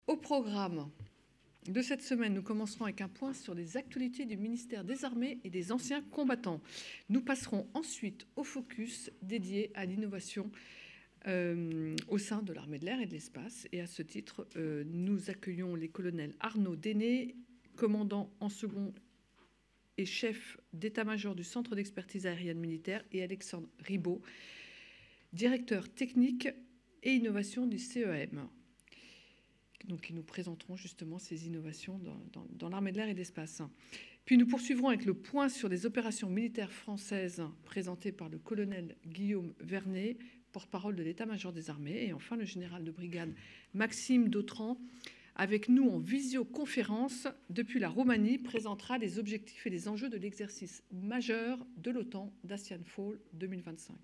Au programme de cette semaine, nous commencerons avec un point sur les actualités du ministère des Armées et des anciens combattants. Nous passerons ensuite au focus dédié à l'innovation au sein de l'armée de l'air et de l'espace. Et à ce titre, nous accueillons les colonels Arnaud Déné, commandant en second et chef d'état-major du Centre d'expertise aérienne militaire, et Alexandre Ribaud, directeur technique et innovation du CEM. Donc, ils nous présenteront justement ces innovations dans l'armée de l'air et de l'espace. Puis nous poursuivrons avec le point sur les opérations militaires françaises présentées par le colonel Guillaume Vernet, porte-parole de l'état-major des armées, et enfin le général de brigade Maxime Dautran, avec nous en visioconférence depuis la Roumanie, présentera les objectifs et les enjeux de l'exercice majeur de l'OTAN d'Asian Fall 2025.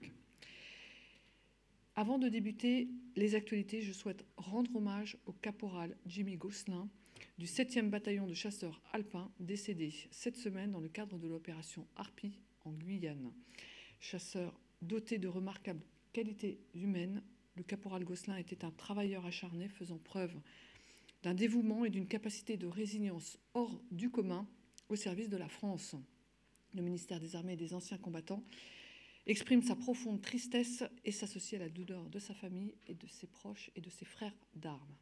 Avant de débuter les actualités, je souhaite rendre hommage au caporal Jimmy Gosselin du 7e bataillon de chasseurs alpins, décédé cette semaine dans le cadre de l'opération Harpie en Guyane. Chasseur doté de remarquables qualités humaines, le caporal Gosselin était un travailleur acharné faisant preuve d'un dévouement et d'une capacité de résilience hors du commun au service de la France. Le ministère des Armées et des anciens combattants exprime sa profonde tristesse et s'associe à la douleur de sa famille et de ses proches et de ses frères d'armes.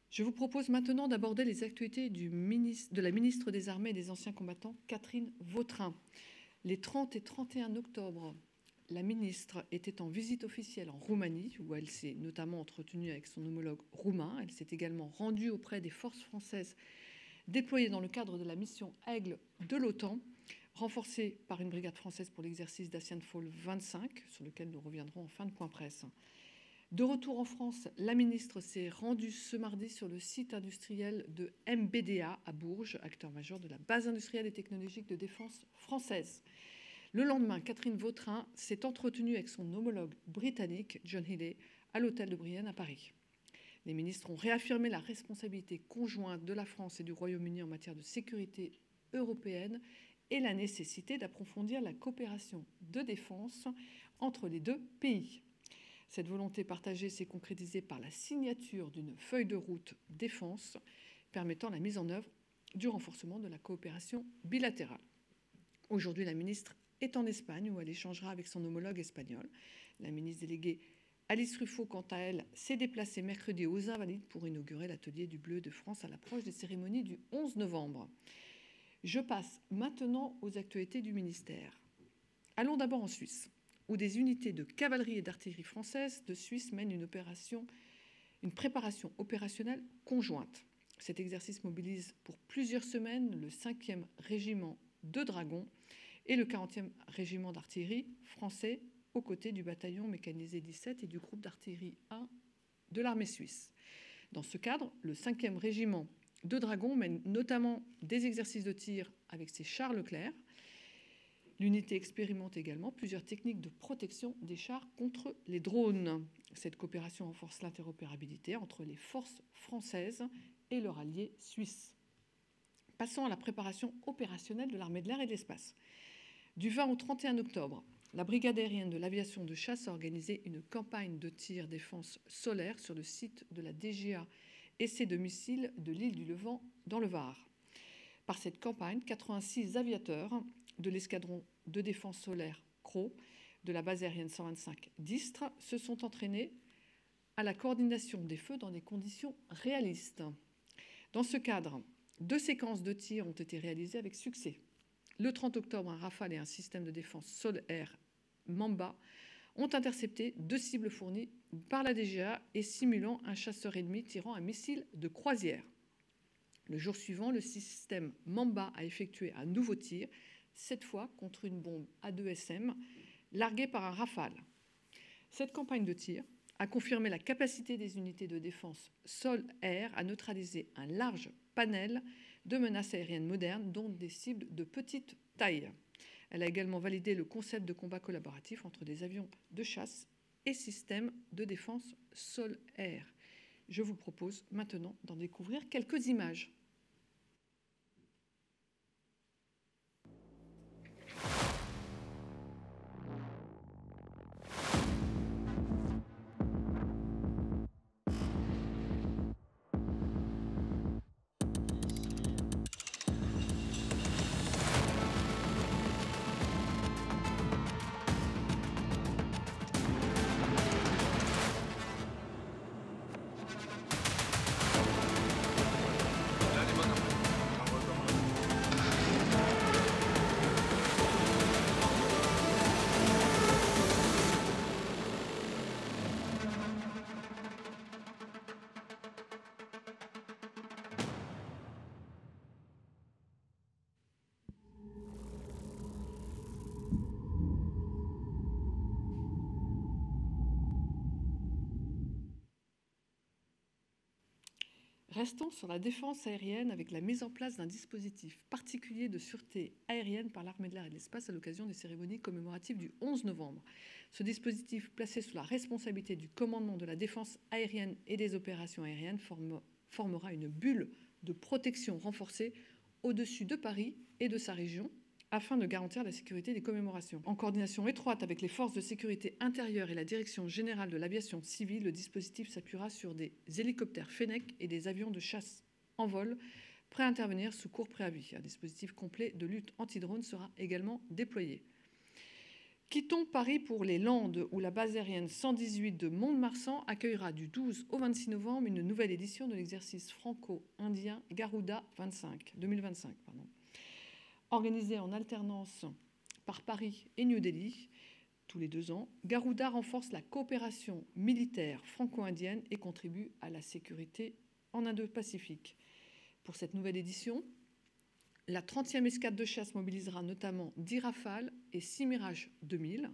Je vous propose maintenant d'aborder les actualités de la ministre des Armées et des anciens combattants, Catherine Vautrin. Les 30 et 31 octobre, la ministre était en visite officielle en Roumanie, où elle s'est notamment entretenue avec son homologue roumain. Elle s'est également rendue auprès des forces françaises déployées dans le cadre de la mission Aigle de l'OTAN, renforcée par une brigade française pour l'exercice d'Asian Fall 25, sur lequel nous reviendrons en fin de point presse. De retour en France, la ministre s'est rendue ce mardi sur le site industriel de MBDA à Bourges, acteur majeur de la base industrielle et technologique de défense française. Le lendemain, Catherine Vautrin s'est entretenue avec son homologue britannique, John Healey, à l'hôtel de Brienne à Paris. Les ministres ont réaffirmé la responsabilité conjointe de la France et du Royaume-Uni en matière de sécurité européenne et la nécessité d'approfondir la coopération de défense entre les deux pays. Cette volonté partagée s'est concrétisée par la signature d'une feuille de route défense permettant la mise en œuvre du renforcement de la coopération bilatérale. Aujourd'hui, la ministre est en Espagne où elle échangera avec son homologue espagnol. La ministre déléguée Alice Ruffo, quant à elle, s'est déplacée mercredi aux Invalides pour inaugurer l'atelier du Bleu de France à l'approche des cérémonies du 11 novembre. Je passe maintenant aux actualités du ministère. Allons d'abord en Suisse, où des unités de cavalerie et d'artillerie françaises de Suisse mènent une préparation opérationnelle conjointe. Cet exercice mobilise pour plusieurs semaines le 5e régiment de dragons et le 40e régiment d'artillerie français aux côtés du bataillon mécanisé 17 et du groupe d'artillerie 1 de l'armée suisse. Dans ce cadre, le 5e régiment de dragons mène notamment des exercices de tir avec ses chars Leclerc. L'unité expérimente également plusieurs techniques de protection des chars contre les drones. Cette coopération renforce l'interopérabilité entre les forces françaises et leurs alliés suisses. Passons à la préparation opérationnelle de l'armée de l'air et de l'espace. Du 20 au 31 octobre, la brigade aérienne de l'aviation de chasse a organisé une campagne de tir défense solaire sur le site de la DGA essai de missiles de l'île du Levant dans le Var. Par cette campagne, 86 aviateurs de l'escadron de défense solaire CRO de la base aérienne 125 d'Istres se sont entraînés à la coordination des feux dans des conditions réalistes. Dans ce cadre, 2 séquences de tir ont été réalisées avec succès. Le 30 octobre, un Rafale et un système de défense sol-air Mamba ont intercepté 2 cibles fournies par la DGA et simulant un chasseur ennemi tirant un missile de croisière. Le jour suivant, le système Mamba a effectué un nouveau tir, cette fois contre une bombe A2SM larguée par un Rafale. Cette campagne de tir a confirmé la capacité des unités de défense sol-air à neutraliser un large panel de menaces aériennes modernes, dont des cibles de petite taille. Elle a également validé le concept de combat collaboratif entre des avions de chasse et systèmes de défense sol-air. Je vous propose maintenant d'en découvrir quelques images. Restons sur la défense aérienne avec la mise en place d'un dispositif particulier de sûreté aérienne par l'armée de l'air et de l'espace à l'occasion des cérémonies commémoratives du 11 novembre. Ce dispositif, placé sous la responsabilité du commandement de la défense aérienne et des opérations aériennes, formera une bulle de protection renforcée au-dessus de Paris et de sa région, afin de garantir la sécurité des commémorations. En coordination étroite avec les forces de sécurité intérieure et la Direction générale de l'aviation civile, le dispositif s'appuiera sur des hélicoptères Fennec et des avions de chasse en vol prêts à intervenir sous court préavis. Un dispositif complet de lutte anti-drone sera également déployé. Quittons Paris pour les Landes, où la base aérienne 118 de Mont-de-Marsan accueillera du 12 au 26 novembre une nouvelle édition de l'exercice franco-indien Garuda 2025. Organisé en alternance par Paris et New Delhi tous les 2 ans, Garuda renforce la coopération militaire franco-indienne et contribue à la sécurité en Indo-Pacifique. Pour cette nouvelle édition, la 30e escadre de chasse mobilisera notamment 10 Rafales et 6 Mirage 2000.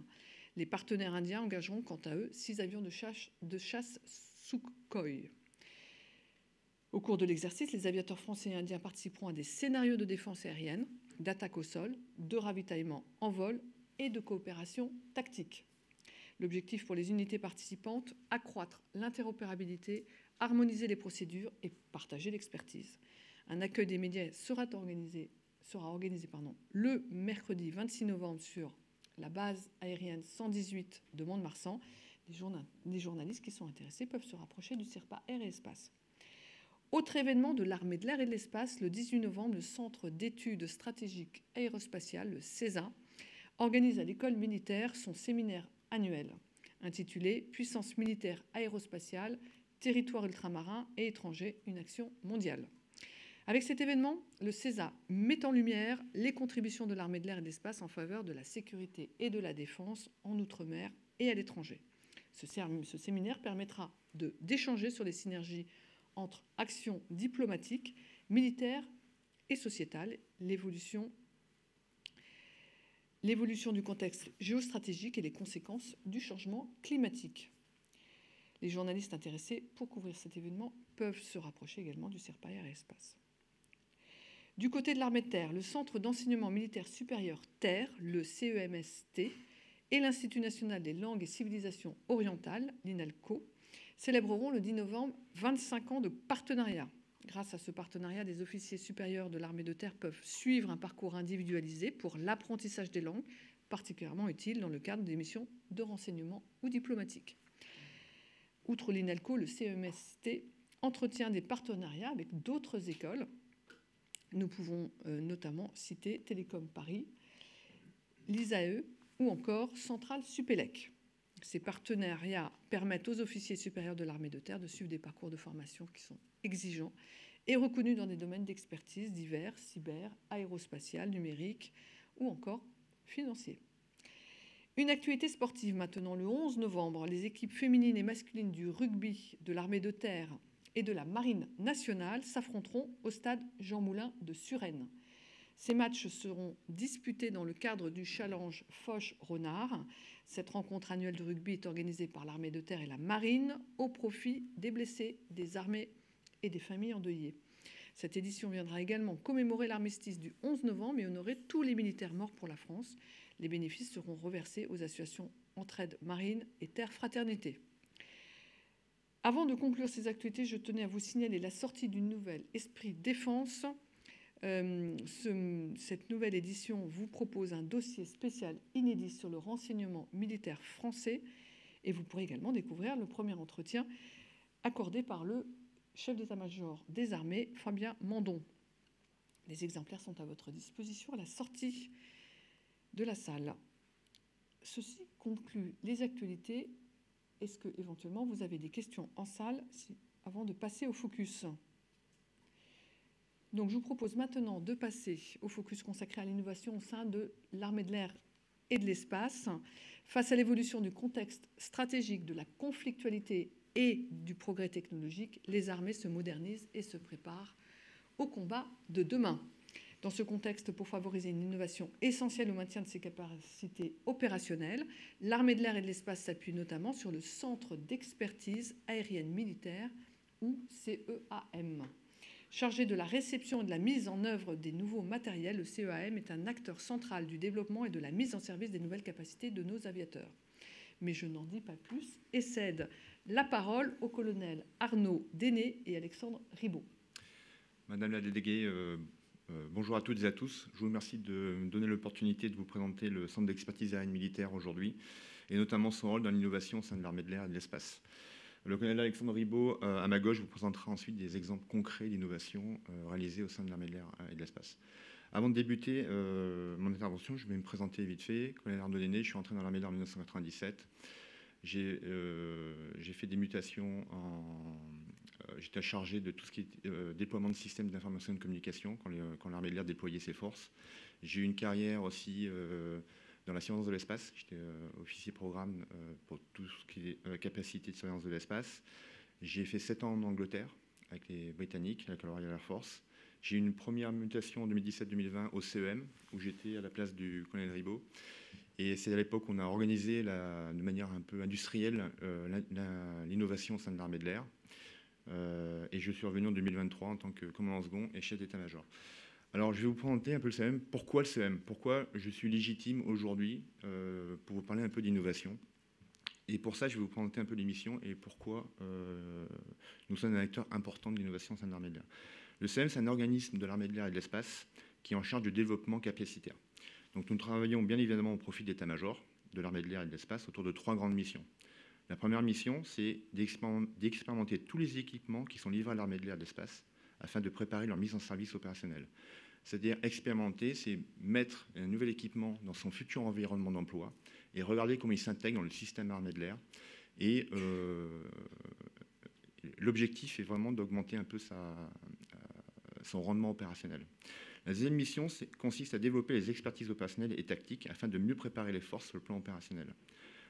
Les partenaires indiens engageront quant à eux 6 avions de chasse Sukhoi. Au cours de l'exercice, les aviateurs français et indiens participeront à des scénarios de défense aérienne, d'attaque au sol, de ravitaillement en vol et de coopération tactique. L'objectif pour les unités participantes, accroître l'interopérabilité, harmoniser les procédures et partager l'expertise. Un accueil des médias sera organisé le mercredi 26 novembre sur la base aérienne 118 de Mont-de-Marsan. Les journalistes qui sont intéressés peuvent se rapprocher du CIRPA Air et Espace. Autre événement de l'armée de l'air et de l'espace, le 18 novembre, le Centre d'études stratégiques aérospatiales, le CESA, organise à l'école militaire son séminaire annuel intitulé « Puissance militaire aérospatiale, territoire ultramarin et étranger, une action mondiale ». Avec cet événement, le CESA met en lumière les contributions de l'armée de l'air et de l'espace en faveur de la sécurité et de la défense en outre-mer et à l'étranger. Ce séminaire permettra d'échanger sur les synergies entre actions diplomatiques, militaires et sociétales, l'évolution du contexte géostratégique et les conséquences du changement climatique. Les journalistes intéressés pour couvrir cet événement peuvent se rapprocher également du CIRPA Air et Espace. Du côté de l'armée de terre, le Centre d'enseignement militaire supérieur Terre, le CEMST, et l'Institut national des langues et civilisations orientales, l'INALCO, célébreront le 10 novembre 25 ans de partenariat. Grâce à ce partenariat, des officiers supérieurs de l'armée de terre peuvent suivre un parcours individualisé pour l'apprentissage des langues, particulièrement utile dans le cadre des missions de renseignement ou diplomatiques. Outre l'INALCO, le CEMST entretient des partenariats avec d'autres écoles. Nous pouvons notamment citer Télécom Paris, l'ISAE ou encore Centrale Supélec. Ces partenariats permettent aux officiers supérieurs de l'armée de terre de suivre des parcours de formation qui sont exigeants et reconnus dans des domaines d'expertise divers, cyber, aérospatial, numérique ou encore financier. Une actualité sportive maintenant, le 11 novembre, les équipes féminines et masculines du rugby de l'armée de terre et de la marine nationale s'affronteront au stade Jean Moulin de Suresnes. Ces matchs seront disputés dans le cadre du Challenge Foch-Renard. Cette rencontre annuelle de rugby est organisée par l'armée de terre et la marine au profit des blessés, des armées et des familles endeuillées. Cette édition viendra également commémorer l'armistice du 11 novembre et honorer tous les militaires morts pour la France. Les bénéfices seront reversés aux associations Entraide Marine et Terre Fraternité. Avant de conclure ces actualités, je tenais à vous signaler la sortie d'une nouvelle Esprit Défense. Cette nouvelle édition vous propose un dossier spécial inédit sur le renseignement militaire français et vous pourrez également découvrir le premier entretien accordé par le chef d'état-major des armées, Fabien Mandon. Les exemplaires sont à votre disposition à la sortie de la salle. Ceci conclut les actualités. Est-ce que éventuellement vous avez des questions en salle avant de passer au focus ? Donc je vous propose maintenant de passer au focus consacré à l'innovation au sein de l'armée de l'air et de l'espace. Face à l'évolution du contexte stratégique, de la conflictualité et du progrès technologique, les armées se modernisent et se préparent au combat de demain. Dans ce contexte, pour favoriser une innovation essentielle au maintien de ses capacités opérationnelles, l'armée de l'air et de l'espace s'appuie notamment sur le Centre d'expertise aérienne militaire, ou CEAM. Chargé de la réception et de la mise en œuvre des nouveaux matériels, le CEAM est un acteur central du développement et de la mise en service des nouvelles capacités de nos aviateurs. Mais je n'en dis pas plus et cède la parole aux colonels Arnaud Déné et Alexandre Ribaud. Madame la déléguée, bonjour à toutes et à tous. Je vous remercie de me donner l'opportunité de vous présenter le Centre d'expertise aérienne militaire aujourd'hui, et notamment son rôle dans l'innovation au sein de l'armée de l'air et de l'espace. Le colonel Alexandre Ribaud, à ma gauche, vous présentera ensuite des exemples concrets d'innovation réalisées au sein de l'armée de l'air et de l'espace. Avant de débuter mon intervention, je vais me présenter vite fait. Colonel Arnaud Déné, je suis entré dans l'armée de l'air en 1997. J'ai fait des mutations j'étais chargé de tout ce qui est déploiement de systèmes d'information et de communication quand l'armée de l'air déployait ses forces. J'ai eu une carrière aussi dans la surveillance de l'espace. J'étais officier programme pour tout ce qui est capacité de surveillance de l'espace. J'ai fait 7 ans en Angleterre avec les Britanniques, avec la Royal Air Force. J'ai eu une première mutation en 2017-2020 au CEM, où j'étais à la place du colonel Ribaud. Et c'est à l'époque qu'on a organisé de manière un peu industrielle l'innovation au sein de l'armée de l'air. Et je suis revenu en 2023 en tant que commandant second et chef d'état-major. Alors, je vais vous présenter un peu le CEM. Pourquoi le CEM? Pourquoi je suis légitime aujourd'hui pour vous parler un peu d'innovation? Et pour ça, je vais vous présenter un peu les missions et pourquoi nous sommes un acteur important de l'innovation au sein de l'armée de l'air. Le CEM, c'est un organisme de l'armée de l'air et de l'espace qui est en charge du développement capacitaire. Donc, nous travaillons bien évidemment au profit de l'état-major de l'armée de l'air et de l'espace autour de 3 grandes missions. La première mission, c'est d'expérimenter tous les équipements qui sont livrés à l'armée de l'air et de l'espace afin de préparer leur mise en service opérationnel. C'est-à-dire expérimenter, c'est mettre un nouvel équipement dans son futur environnement d'emploi et regarder comment il s'intègre dans le système armé de l'air. Et l'objectif est vraiment d'augmenter un peu son rendement opérationnel. La deuxième mission consiste à développer les expertises opérationnelles et tactiques afin de mieux préparer les forces sur le plan opérationnel.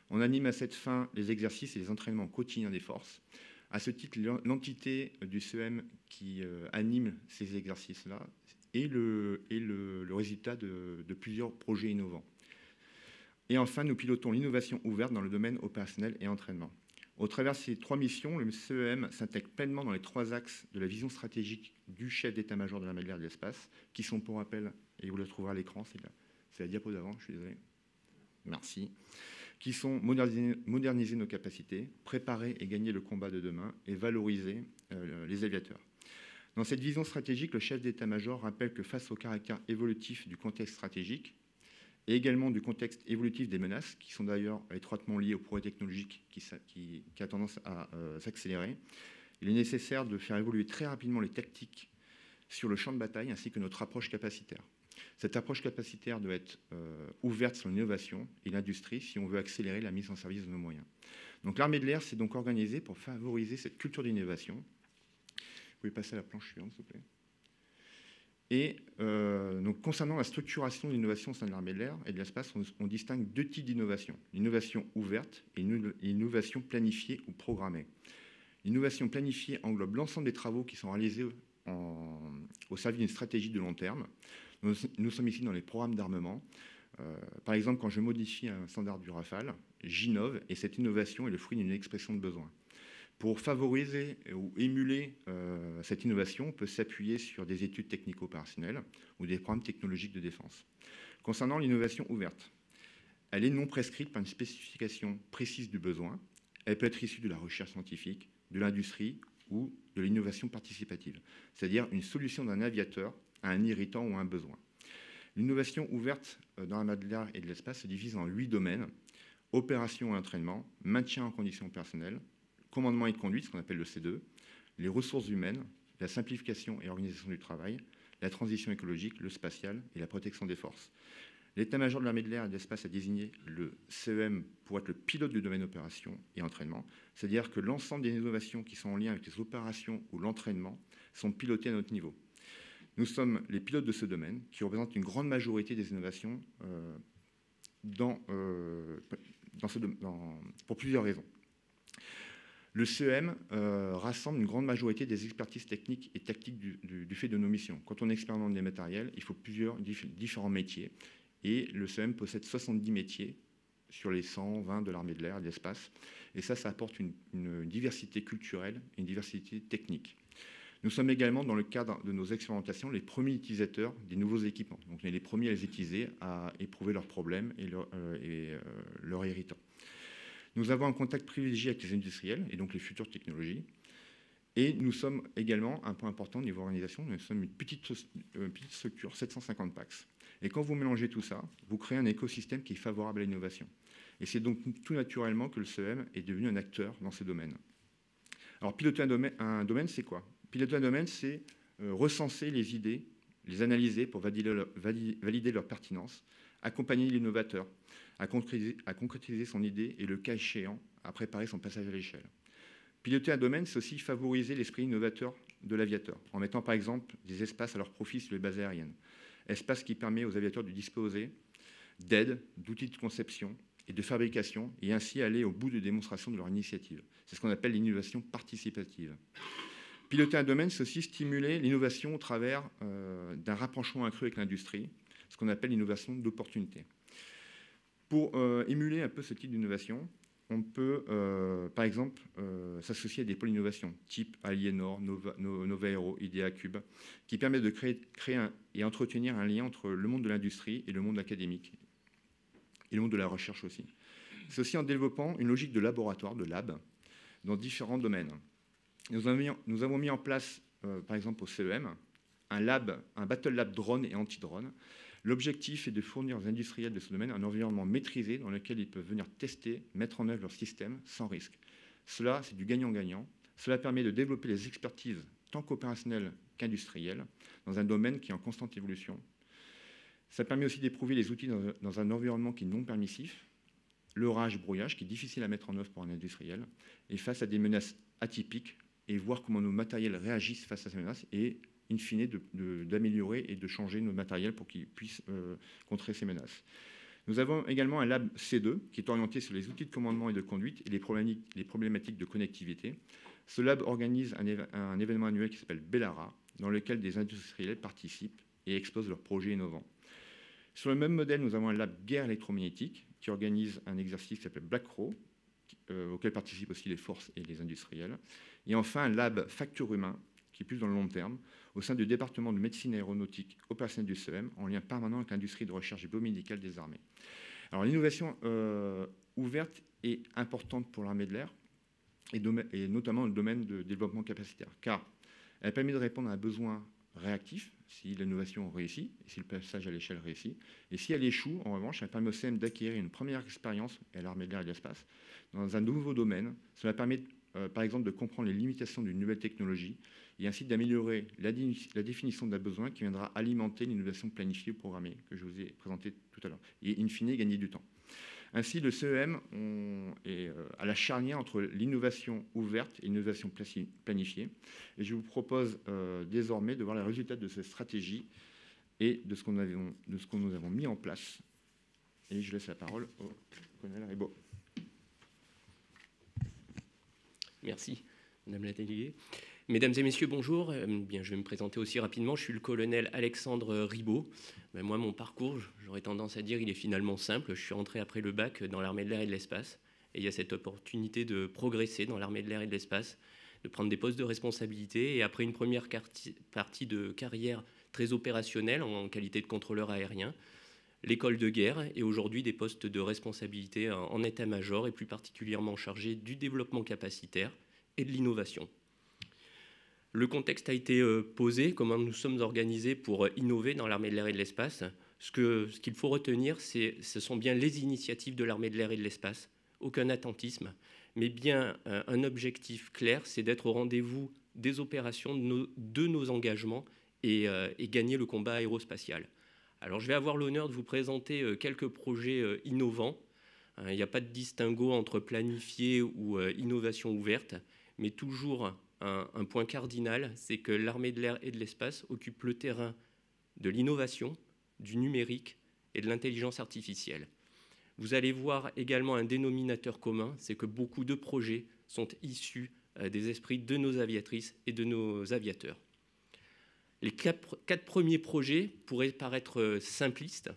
On anime à cette fin les exercices et les entraînements quotidiens des forces. À ce titre, l'entité du CEM qui anime ces exercices-là est le résultat de plusieurs projets innovants. Et enfin, nous pilotons l'innovation ouverte dans le domaine opérationnel et entraînement. Au travers de ces 3 missions, le CEM s'intègre pleinement dans les 3 axes de la vision stratégique du chef d'état-major de l'armée de l'air et de l'espace, qui sont, pour rappel, et vous le trouverez à l'écran, c'est la diapo d'avant, je suis désolé. Merci. Qui sont moderniser nos capacités, préparer et gagner le combat de demain et valoriser les aviateurs. Dans cette vision stratégique, le chef d'état-major rappelle que face au caractère évolutif du contexte stratégique et également du contexte évolutif des menaces, qui sont d'ailleurs étroitement liées au progrès technologique qui a tendance à s'accélérer, il est nécessaire de faire évoluer très rapidement les tactiques sur le champ de bataille ainsi que notre approche capacitaire. Cette approche capacitaire doit être ouverte sur l'innovation et l'industrie si on veut accélérer la mise en service de nos moyens. Donc l'armée de l'air s'est donc organisée pour favoriser cette culture d'innovation. Vous pouvez passer à la planche suivante, s'il vous plaît. Et donc concernant la structuration de l'innovation au sein de l'armée de l'air et de l'espace, on distingue 2 types d'innovation. L'innovation ouverte et l'innovation planifiée ou programmée. L'innovation planifiée englobe l'ensemble des travaux qui sont réalisés au service d'une stratégie de long terme. Nous sommes ici dans les programmes d'armement. Par exemple, quand je modifie un standard du Rafale, j'innove et cette innovation est le fruit d'une expression de besoin. Pour favoriser ou émuler cette innovation, on peut s'appuyer sur des études technico-opérationnelles ou des programmes technologiques de défense. Concernant l'innovation ouverte, elle est non prescrite par une spécification précise du besoin. Elle peut être issue de la recherche scientifique, de l'industrie ou de l'innovation participative, c'est-à-dire une solution d'un aviateur à un irritant ou à un besoin. L'innovation ouverte dans l'armée de l'air et de l'espace se divise en 8 domaines: opération et entraînement, maintien en conditions personnelles, commandement et conduite, ce qu'on appelle le C2, les ressources humaines, la simplification et organisation du travail, la transition écologique, le spatial et la protection des forces. L'état-major de l'armée de l'air et de l'espace a désigné le CEM pour être le pilote du domaine opération et entraînement, c'est-à-dire que l'ensemble des innovations qui sont en lien avec les opérations ou l'entraînement sont pilotées à notre niveau. Nous sommes les pilotes de ce domaine qui représentent une grande majorité des innovations pour plusieurs raisons. Le CEM rassemble une grande majorité des expertises techniques et tactiques du fait de nos missions. Quand on expérimente des matériels, il faut plusieurs différents métiers. Et le CEM possède 70 métiers sur les 120 de l'armée de l'air et de l'espace. Et ça apporte une diversité culturelle et une diversité technique. Nous sommes également, dans le cadre de nos expérimentations, les premiers utilisateurs des nouveaux équipements. Donc, on est les premiers à les utiliser, à éprouver leurs problèmes et leurs irritants. Nous avons un contact privilégié avec les industriels et donc les futures technologies. Et nous sommes également, un point important au niveau organisation, nous sommes une petite structure, 750 PAX. Et quand vous mélangez tout ça, vous créez un écosystème qui est favorable à l'innovation. Et c'est donc tout naturellement que le CEM est devenu un acteur dans ce domaine. Alors, piloter un domaine, c'est quoi? Piloter un domaine, c'est recenser les idées, les analyser pour valider leur pertinence, accompagner l'innovateur à concrétiser son idée et, le cas échéant, à préparer son passage à l'échelle. Piloter un domaine, c'est aussi favoriser l'esprit innovateur de l'aviateur, en mettant par exemple des espaces à leur profit sur les bases aériennes. Espace qui permet aux aviateurs de disposer d'aide, d'outils de conception et de fabrication, et ainsi aller au bout de démonstration de leur initiative. C'est ce qu'on appelle l'innovation participative. Piloter un domaine, c'est aussi stimuler l'innovation au travers d'un rapprochement accru avec l'industrie, ce qu'on appelle l'innovation d'opportunité. Pour émuler un peu ce type d'innovation, on peut, par exemple, s'associer à des pôles d'innovation, type Aliénor, Nova Aero, Idea Cube, qui permettent de créer et entretenir un lien entre le monde de l'industrie et le monde académique, et le monde de la recherche aussi. C'est aussi en développant une logique de laboratoire, de lab, dans différents domaines. Nous avons mis en place, par exemple au CEM, un battle lab drone et anti-drone. L'objectif est de fournir aux industriels de ce domaine un environnement maîtrisé dans lequel ils peuvent venir tester, mettre en œuvre leur système sans risque. Cela, c'est du gagnant-gagnant. Cela permet de développer les expertises tant qu'opérationnelles qu'industrielles dans un domaine qui est en constante évolution. Ça permet aussi d'éprouver les outils dans un environnement qui est non permissif, l'orage, brouillage, qui est difficile à mettre en œuvre pour un industriel, et face à des menaces atypiques, et voir comment nos matériels réagissent face à ces menaces, et in fine d'améliorer et de changer nos matériels pour qu'ils puissent contrer ces menaces. Nous avons également un lab C2 qui est orienté sur les outils de commandement et de conduite et les problématiques de connectivité. Ce lab organise un événement annuel qui s'appelle Bellara, dans lequel des industriels participent et exposent leurs projets innovants. Sur le même modèle, nous avons un lab guerre électromagnétique qui organise un exercice qui s'appelle Black Crow, auquel participent aussi les forces et les industriels. Et enfin, un lab facture humain, qui est plus dans le long terme, au sein du département de médecine aéronautique opérationnelle du CEM, en lien permanent avec l'industrie de recherche biomédicale des armées. Alors, l'innovation ouverte est importante pour l'armée de l'air, et notamment dans le domaine de développement capacitaire, car elle permet de répondre à un besoin réactif, si l'innovation réussit, et si le passage à l'échelle réussit. Et si elle échoue, en revanche, elle permet au CEM d'acquérir une première expérience, à l'armée de l'air et de l'espace, dans un nouveau domaine. Cela permet, par exemple, de comprendre les limitations d'une nouvelle technologie et ainsi d'améliorer la définition d'un besoin qui viendra alimenter l'innovation planifiée ou programmée que je vous ai présentée tout à l'heure. Et in fine, gagner du temps. Ainsi, le CEM est à la charnière entre l'innovation ouverte et l'innovation planifiée. Et je vous propose désormais de voir les résultats de cette stratégie et de ce que nous avons mis en place. Et je laisse la parole au colonel Ribot. Merci, Madame la déléguée. Mesdames et messieurs, bonjour. Bien, je vais me présenter aussi rapidement. Je suis le colonel Alexandre Ribot. Moi, mon parcours, j'aurais tendance à dire, il est finalement simple. Je suis rentré après le bac dans l'armée de l'air et de l'espace. Et il y a cette opportunité de progresser dans l'armée de l'air et de l'espace, de prendre des postes de responsabilité. Et après une première partie de carrière très opérationnelle en qualité de contrôleur aérien, l'école de guerre et aujourd'hui des postes de responsabilité en état-major et plus particulièrement chargé du développement capacitaire et de l'innovation. Le contexte a été posé, comment nous sommes organisés pour innover dans l'armée de l'air et de l'espace. Ce qu'il faut retenir, ce sont bien les initiatives de l'armée de l'air et de l'espace, aucun attentisme, mais bien un objectif clair, c'est d'être au rendez-vous des opérations de nos engagements et gagner le combat aérospatial. Alors je vais avoir l'honneur de vous présenter quelques projets innovants. Il n'y a pas de distinguo entre planifié ou innovation ouverte, mais toujours un point cardinal, c'est que l'armée de l'air et de l'espace occupe le terrain de l'innovation, du numérique et de l'intelligence artificielle. Vous allez voir également un dénominateur commun, c'est que beaucoup de projets sont issus des esprits de nos aviatrices et de nos aviateurs. Les quatre premiers projets pourraient paraître simplistes,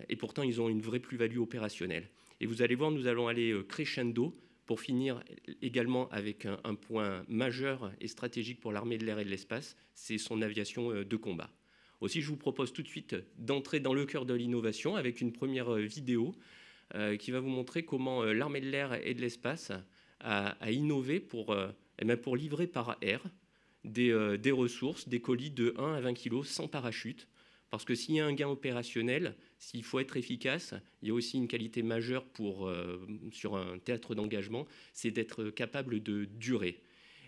et pourtant ils ont une vraie plus-value opérationnelle. Et vous allez voir, nous allons aller crescendo Pour finir également avec un point majeur et stratégique pour l'armée de l'air et de l'espace, c'est son aviation de combat. Aussi, je vous propose tout de suite d'entrer dans le cœur de l'innovation avec une première vidéo qui va vous montrer comment l'armée de l'air et de l'espace a innové pour livrer par air des ressources, des colis de 1 à 20 kg sans parachute. Parce que s'il y a un gain opérationnel, s'il faut être efficace, il y a aussi une qualité majeure sur un théâtre d'engagement, c'est d'être capable de durer.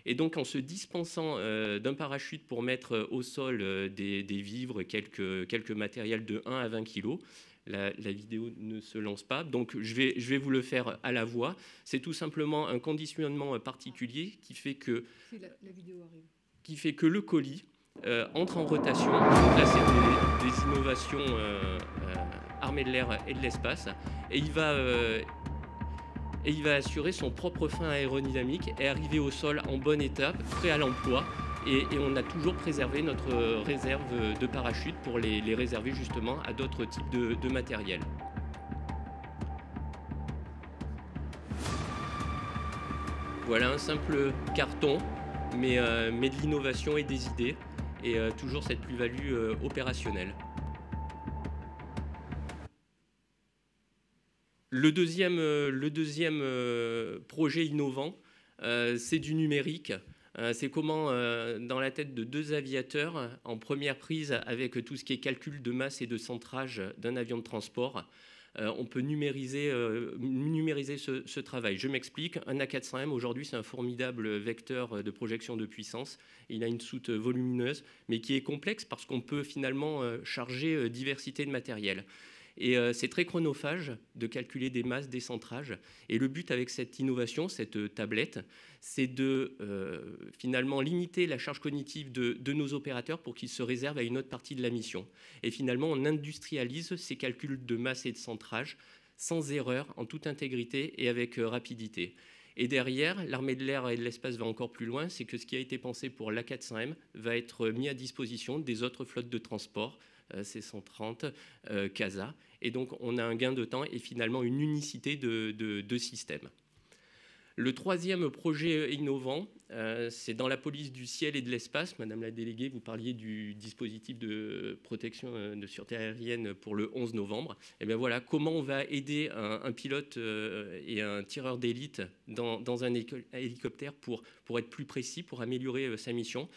Et donc, en se dispensant d'un parachute pour mettre au sol des vivres, quelques matériels de 1 à 20 kg, la vidéo ne se lance pas. Donc, je vais vous le faire à la voix. C'est tout simplement un conditionnement particulier qui fait que, la vidéo arrive. Qui fait que le colis entre en rotation. Donc là, c'est des innovations armée de l'air et de l'espace. Et il va assurer son propre frein aérodynamique et arriver au sol en bonne étape, prêt à l'emploi. Et on a toujours préservé notre réserve de parachutes pour les réserver justement à d'autres types de matériel. Voilà un simple carton, mais de l'innovation et des idées, et toujours cette plus-value opérationnelle. Le deuxième projet innovant, c'est du numérique. C'est comment, dans la tête de 2 aviateurs, en première prise avec tout ce qui est calcul de masse et de centrage d'un avion de transport, on peut numériser ce travail. Je m'explique. Un A400M, aujourd'hui, c'est un formidable vecteur de projection de puissance. Il a une soute volumineuse, mais qui est complexe parce qu'on peut finalement charger diversité de matériel. Et c'est très chronophage de calculer des masses, des centrages. Et le but avec cette innovation, cette tablette, c'est de finalement limiter la charge cognitive de nos opérateurs pour qu'ils se réservent à une autre partie de la mission. Et finalement, on industrialise ces calculs de masse et de centrage sans erreur, en toute intégrité et avec rapidité. Et derrière, l'armée de l'air et de l'espace va encore plus loin, c'est que ce qui a été pensé pour l'A400M va être mis à disposition des autres flottes de transport, C-130, CASA. Et donc, on a un gain de temps et finalement une unicité de système. Le troisième projet innovant, c'est dans la police du ciel et de l'espace. Madame la déléguée, vous parliez du dispositif de protection de sûreté aérienne pour le 11 novembre. Et bien voilà, comment on va aider un pilote et un tireur d'élite dans un hélicoptère pour être plus précis, pour améliorer sa mission.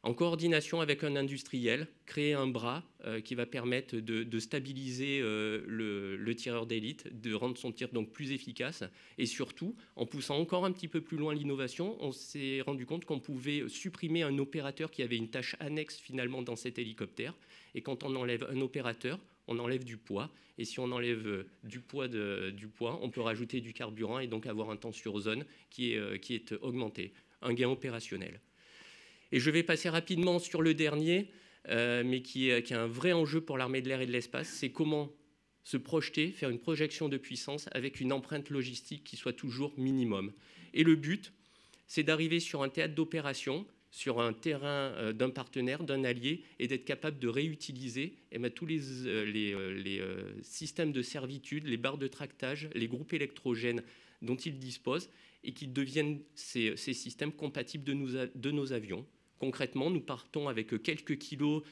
En coordination avec un industriel, créer un bras qui va permettre de stabiliser le tireur d'élite, de rendre son tir donc plus efficace. Et surtout, en poussant encore un petit peu plus loin l'innovation, on s'est rendu compte qu'on pouvait supprimer un opérateur qui avait une tâche annexe finalement dans cet hélicoptère. Et quand on enlève un opérateur, on enlève du poids. Et si on enlève du poids, on peut rajouter du carburant et donc avoir un temps sur zone qui est augmenté. Un gain opérationnel. Et je vais passer rapidement sur le dernier, mais qui a un vrai enjeu pour l'armée de l'air et de l'espace, c'est comment se projeter, faire une projection de puissance avec une empreinte logistique qui soit toujours minimum. Et le but, c'est d'arriver sur un théâtre d'opération, sur un terrain d'un partenaire, d'un allié, et d'être capable de réutiliser tous les systèmes de servitude, les barres de tractage, les groupes électrogènes dont ils disposent, et qu'ils deviennent ces systèmes compatibles de nos avions. Concrètement, nous partons avec quelques kilos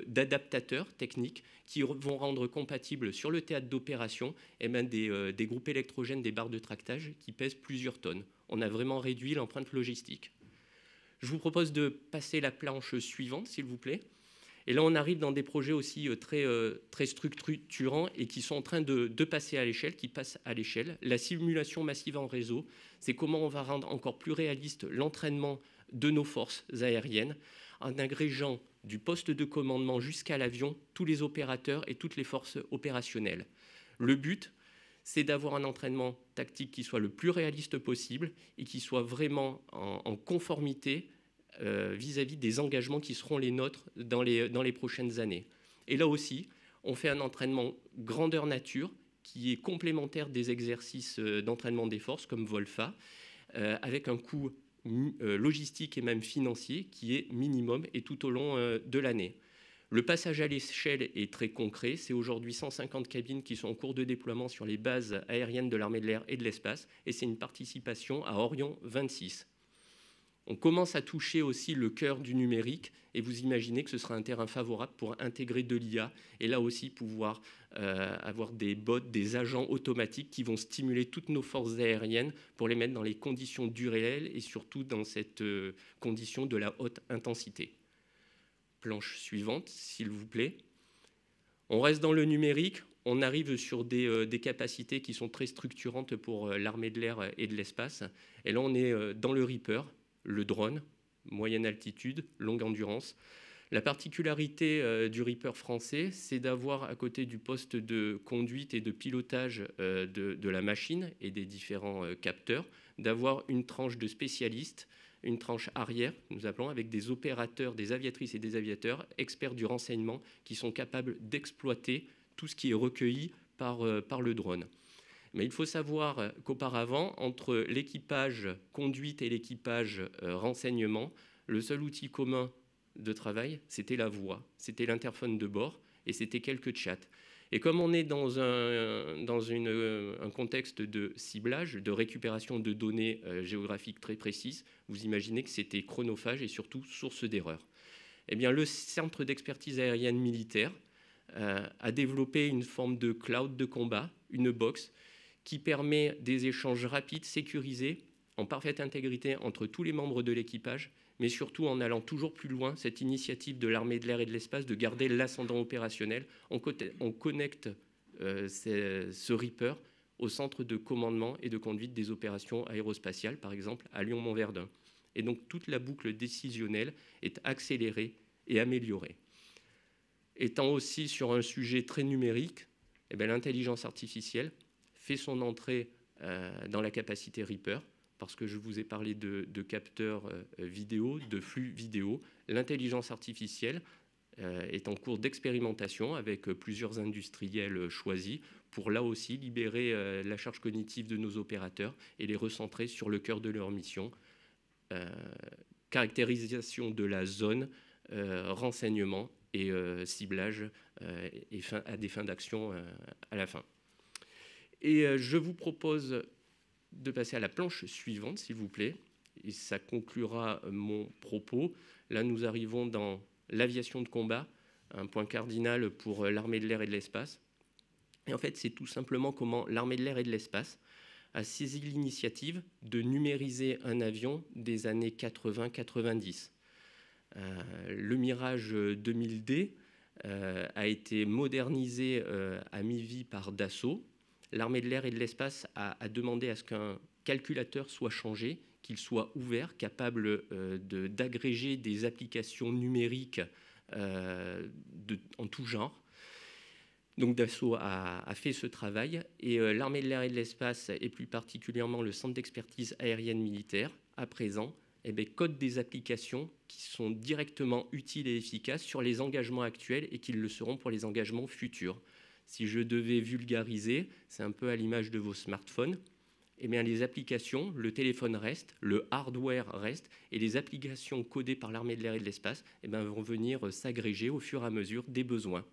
d'adaptateurs techniques qui vont rendre compatibles sur le théâtre d'opération des groupes électrogènes, des barres de tractage qui pèsent plusieurs tonnes. On a vraiment réduit l'empreinte logistique. Je vous propose de passer la planche suivante, s'il vous plaît. Et là, on arrive dans des projets aussi très structurants et qui sont en train de passer à l'échelle, qui passent à l'échelle. La simulation massive en réseau, c'est comment on va rendre encore plus réaliste l'entraînement de nos forces aériennes en agrégeant du poste de commandement jusqu'à l'avion tous les opérateurs et toutes les forces opérationnelles. Le but, c'est d'avoir un entraînement tactique qui soit le plus réaliste possible et qui soit vraiment en conformité vis-à-vis des engagements qui seront les nôtres dans les prochaines années. Et là aussi, on fait un entraînement grandeur nature qui est complémentaire des exercices d'entraînement des forces comme VOLFA, avec un coût logistique et même financier qui est minimum et tout au long de l'année. Le passage à l'échelle est très concret. C'est aujourd'hui 150 cabines qui sont en cours de déploiement sur les bases aériennes de l'armée de l'air et de l'espace. Et c'est une participation à Orion 26. On commence à toucher aussi le cœur du numérique et vous imaginez que ce sera un terrain favorable pour intégrer de l'IA et là aussi pouvoir avoir des bots, des agents automatiques qui vont stimuler toutes nos forces aériennes pour les mettre dans les conditions du réel et surtout dans cette condition de la haute intensité. Planche suivante, s'il vous plaît. On reste dans le numérique, on arrive sur des capacités qui sont très structurantes pour l'armée de l'air et de l'espace. Et là, on est dans le Reaper, le drone, moyenne altitude, longue endurance. La particularité du Reaper français, c'est d'avoir à côté du poste de conduite et de pilotage de la machine et des différents capteurs, d'avoir une tranche de spécialistes, une tranche arrière, nous appelons, avec des opérateurs, des aviatrices et des aviateurs, experts du renseignement, qui sont capables d'exploiter tout ce qui est recueilli par le drone. Mais il faut savoir qu'auparavant, entre l'équipage conduite et l'équipage renseignement, le seul outil commun de travail, c'était la voix, c'était l'interphone de bord et c'était quelques chats. Et comme on est dans un contexte de ciblage, de récupération de données géographiques très précises, vous imaginez que c'était chronophage et surtout source d'erreur. Eh bien, le Centre d'expertise aérienne militaire a développé une forme de cloud de combat, une box, qui permet des échanges rapides, sécurisés, en parfaite intégrité entre tous les membres de l'équipage, mais surtout en allant toujours plus loin, cette initiative de l'armée de l'air et de l'espace de garder l'ascendant opérationnel. On connecte ce Reaper au centre de commandement et de conduite des opérations aérospatiales, par exemple à Lyon-Montverdun. Et donc toute la boucle décisionnelle est accélérée et améliorée. Étant aussi sur un sujet très numérique, l'intelligence artificielle fait son entrée dans la capacité Reaper, parce que je vous ai parlé de capteurs vidéo, de flux vidéo. L'intelligence artificielle est en cours d'expérimentation avec plusieurs industriels choisis pour là aussi libérer la charge cognitive de nos opérateurs et les recentrer sur le cœur de leur mission. Caractérisation de la zone, renseignement et ciblage et à des fins d'action à la fin. Et je vous propose de passer à la planche suivante, s'il vous plaît, et ça conclura mon propos. Là, nous arrivons dans l'aviation de combat, un point cardinal pour l'armée de l'air et de l'espace. Et en fait, c'est tout simplement comment l'armée de l'air et de l'espace a saisi l'initiative de numériser un avion des années 80-90. Le Mirage 2000D a été modernisé à mi-vie par Dassault. L'armée de l'air et de l'espace a demandé à ce qu'un calculateur soit changé, qu'il soit ouvert, capable d'agréger des applications numériques en tout genre. Donc Dassault a fait ce travail et l'armée de l'air et de l'espace, et plus particulièrement le centre d'expertise aérienne militaire, à présent, code des applications qui sont directement utiles et efficaces sur les engagements actuels et qui le seront pour les engagements futurs. Si je devais vulgariser, c'est un peu à l'image de vos smartphones. Eh bien, les applications, le téléphone reste, le hardware reste, et les applications codées par l'armée de l'air et de l'espace vont venir s'agréger au fur et à mesure des besoins.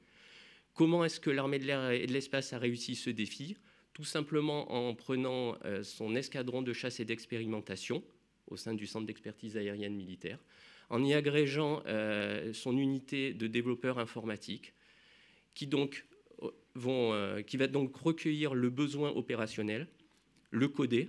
Comment est-ce que l'armée de l'air et de l'espace a réussi ce défi? Tout simplement en prenant son escadron de chasse et d'expérimentation au sein du centre d'expertise aérienne militaire, en y agrégeant son unité de développeurs informatiques, qui va donc recueillir le besoin opérationnel, le coder,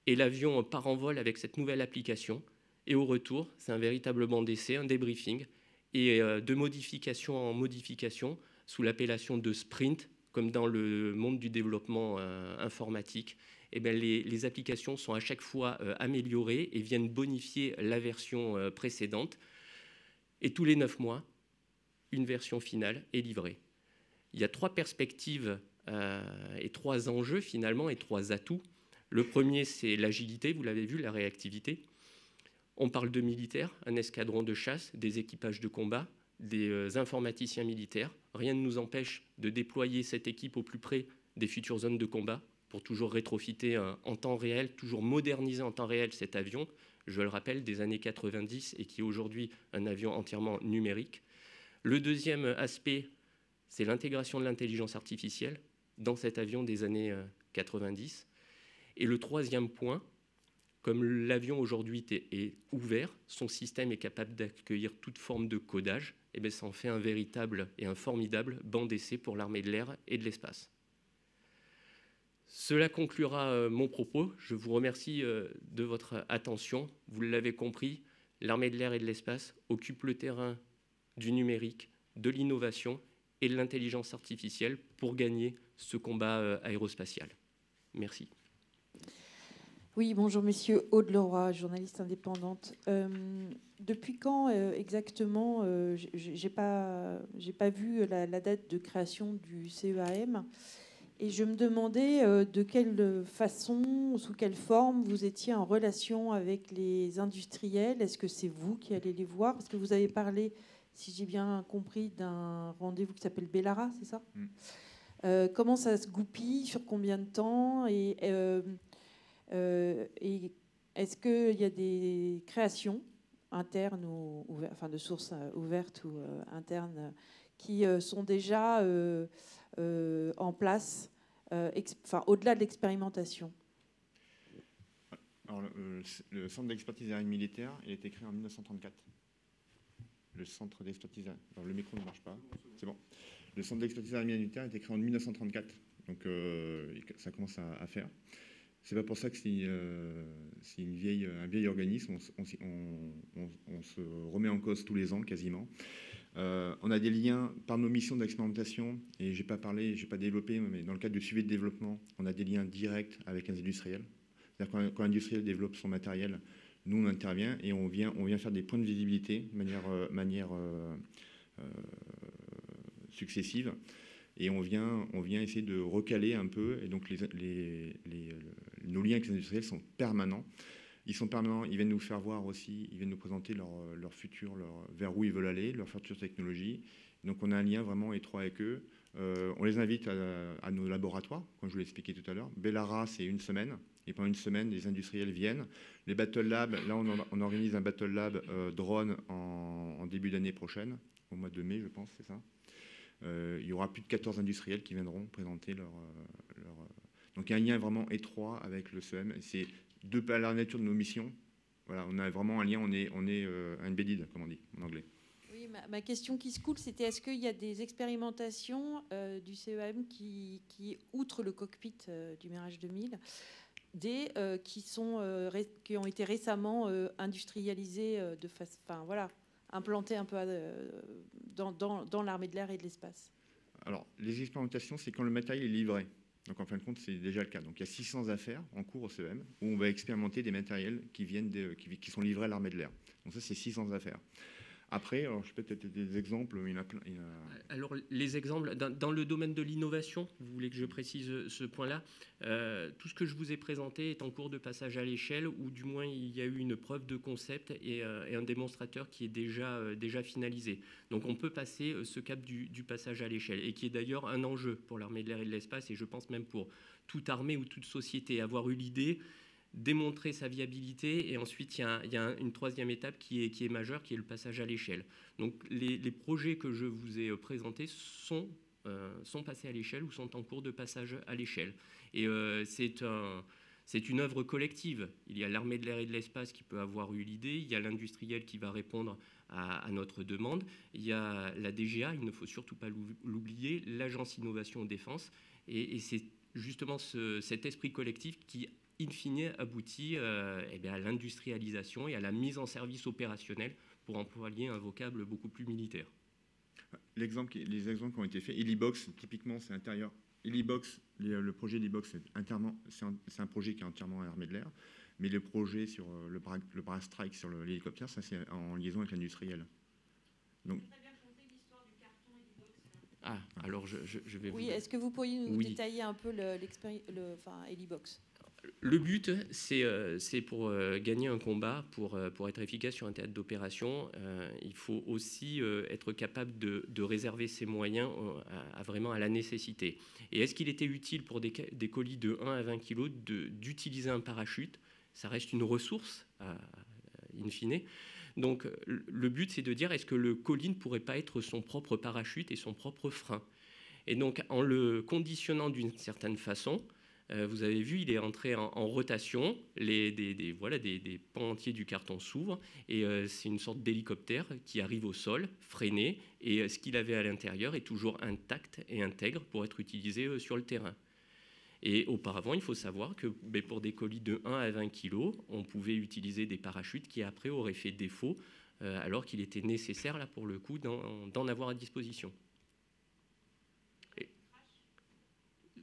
et l'avion part en vol avec cette nouvelle application. Et au retour, c'est un véritable banc d'essai, un débriefing, et de modification en modification, sous l'appellation de sprint, comme dans le monde du développement informatique, les applications sont à chaque fois améliorées et viennent bonifier la version précédente. Et tous les 9 mois, une version finale est livrée. Il y a 3 perspectives et 3 enjeux finalement et 3 atouts. Le premier, c'est l'agilité, vous l'avez vu, la réactivité. On parle de militaires, un escadron de chasse, des équipages de combat, des informaticiens militaires. Rien ne nous empêche de déployer cette équipe au plus près des futures zones de combat pour toujours rétrofiter en temps réel, toujours moderniser en temps réel cet avion, je le rappelle, des années 90 et qui est aujourd'hui un avion entièrement numérique. Le deuxième aspect, c'est l'intégration de l'intelligence artificielle dans cet avion des années 90. Et le troisième point, comme l'avion aujourd'hui est ouvert, son système est capable d'accueillir toute forme de codage, et bien ça en fait un véritable et un formidable banc d'essai pour l'armée de l'air et de l'espace. Cela conclura mon propos. Je vous remercie de votre attention. Vous l'avez compris, l'armée de l'air et de l'espace occupe le terrain du numérique, de l'innovation et de l'intelligence artificielle pour gagner ce combat aérospatial. Merci. Oui, bonjour messieurs. Aude Leroy, journaliste indépendante. Depuis quand exactement, j'ai pas vu la date de création du CEAM, et je me demandais de quelle façon, sous quelle forme vous étiez en relation avec les industriels. Est-ce que c'est vous qui allez les voir? Parce que vous avez parlé, si j'ai bien compris, d'un rendez-vous qui s'appelle Bellara, c'est ça? Comment ça se goupille? Sur combien de temps? Et est-ce qu'il y a des créations internes ou enfin de sources ouvertes ou internes qui sont déjà en place, enfin au-delà de l'expérimentation? Alors, le centre d'expertise aérienne militaire, il a été créé en 1934. Le centre d'expertise... Alors, le micro ne marche pas. C'est bon. Le centre d'expertise aérienne militaire a été créé en 1934. Donc, ça commence à faire. C'est pas pour ça que c'est un vieil organisme. On se remet en cause tous les ans, quasiment. On a des liens par nos missions d'expérimentation, et je n'ai pas développé, mais dans le cadre du suivi de développement, on a des liens directs avec les industriels. C'est-à-dire quand l'industriel développe son matériel, nous on intervient et on vient faire des points de visibilité de manière successive, et on vient essayer de recaler un peu. Et donc nos liens avec les industriels sont permanents. Ils sont permanents, ils viennent nous faire voir aussi, ils viennent nous présenter leur futur, vers où ils veulent aller, leur future technologie. Donc on a un lien vraiment étroit avec eux. On les invite à nos laboratoires, comme je vous l'ai expliqué tout à l'heure. Bellara, c'est une semaine. Et pendant une semaine, les industriels viennent. Les Battle Labs, là on organise un Battle Lab drone en début d'année prochaine, au mois de mai je pense, c'est ça. Il y aura plus de 14 industriels qui viendront présenter leur... Donc il y a un lien vraiment étroit avec le CEM. C'est de par la nature de nos missions. Voilà, on a vraiment un lien, on est embedded, comme on dit en anglais. Oui, ma question qui se coule, c'était est-ce qu'il y a des expérimentations du CEAM qui, outre le cockpit du Mirage 2000, qui ont été récemment industrialisées implantées un peu dans l'armée de l'air et de l'espace? Alors, les expérimentations, c'est quand le matériel est livré. Donc, en fin de compte, c'est déjà le cas. Donc, il y a 600 affaires en cours au CEM où on va expérimenter des matériels qui sont livrés à l'armée de l'air. Donc, ça, c'est 600 affaires. Après, alors, je peux peut-être des exemples. Il y en a plein. Alors, les exemples, dans le domaine de l'innovation, vous voulez que je précise ce point-là, tout ce que je vous ai présenté est en cours de passage à l'échelle, ou du moins il y a eu une preuve de concept et un démonstrateur qui est déjà finalisé. Donc on peut passer ce cap du passage à l'échelle, et qui est d'ailleurs un enjeu pour l'armée de l'air et de l'espace, et je pense même pour toute armée ou toute société. Avoir eu l'idée, démontrer sa viabilité, et ensuite il y a une troisième étape qui est majeure, qui est le passage à l'échelle. Donc les projets que je vous ai présentés sont passés à l'échelle ou sont en cours de passage à l'échelle. Et c'est une œuvre collective. Il y a l'armée de l'air et de l'espace qui peut avoir eu l'idée, il y a l'industriel qui va répondre à notre demande, il y a la DGA, il ne faut surtout pas l'oublier, l'Agence Innovation Défense, et c'est justement cet esprit collectif qui in fine aboutit à l'industrialisation et à la mise en service opérationnel, pour employer un vocable beaucoup plus militaire. Les exemples qui ont été faits, Helibox, typiquement, c'est intérieur. Helibox, le projet Helibox, c'est un projet qui est entièrement à l'armée de l'air, mais le projet sur le bras strike sur l'hélicoptère, ça c'est en liaison avec l'industriel. Donc, alors je vais... Oui, est-ce que vous pourriez nous détailler un peu Helibox? Le but, c'est pour gagner un combat, pour être efficace sur un théâtre d'opération, il faut aussi être capable de réserver ses moyens vraiment à la nécessité. Et est-ce qu'il était utile pour des colis de 1 à 20 kg d'utiliser un parachute? Ça reste une ressource, in fine. Donc le but, c'est de dire, est-ce que le colis ne pourrait pas être son propre parachute et son propre frein? Et donc en le conditionnant d'une certaine façon, vous avez vu, il est entré en rotation, des pans entiers du carton s'ouvrent, et c'est une sorte d'hélicoptère qui arrive au sol, freiné, et ce qu'il avait à l'intérieur est toujours intact et intègre pour être utilisé sur le terrain. Et auparavant, il faut savoir que pour des colis de 1 à 20 kg, on pouvait utiliser des parachutes qui après auraient fait défaut, alors qu'il était nécessaire, là pour le coup, d'en avoir à disposition.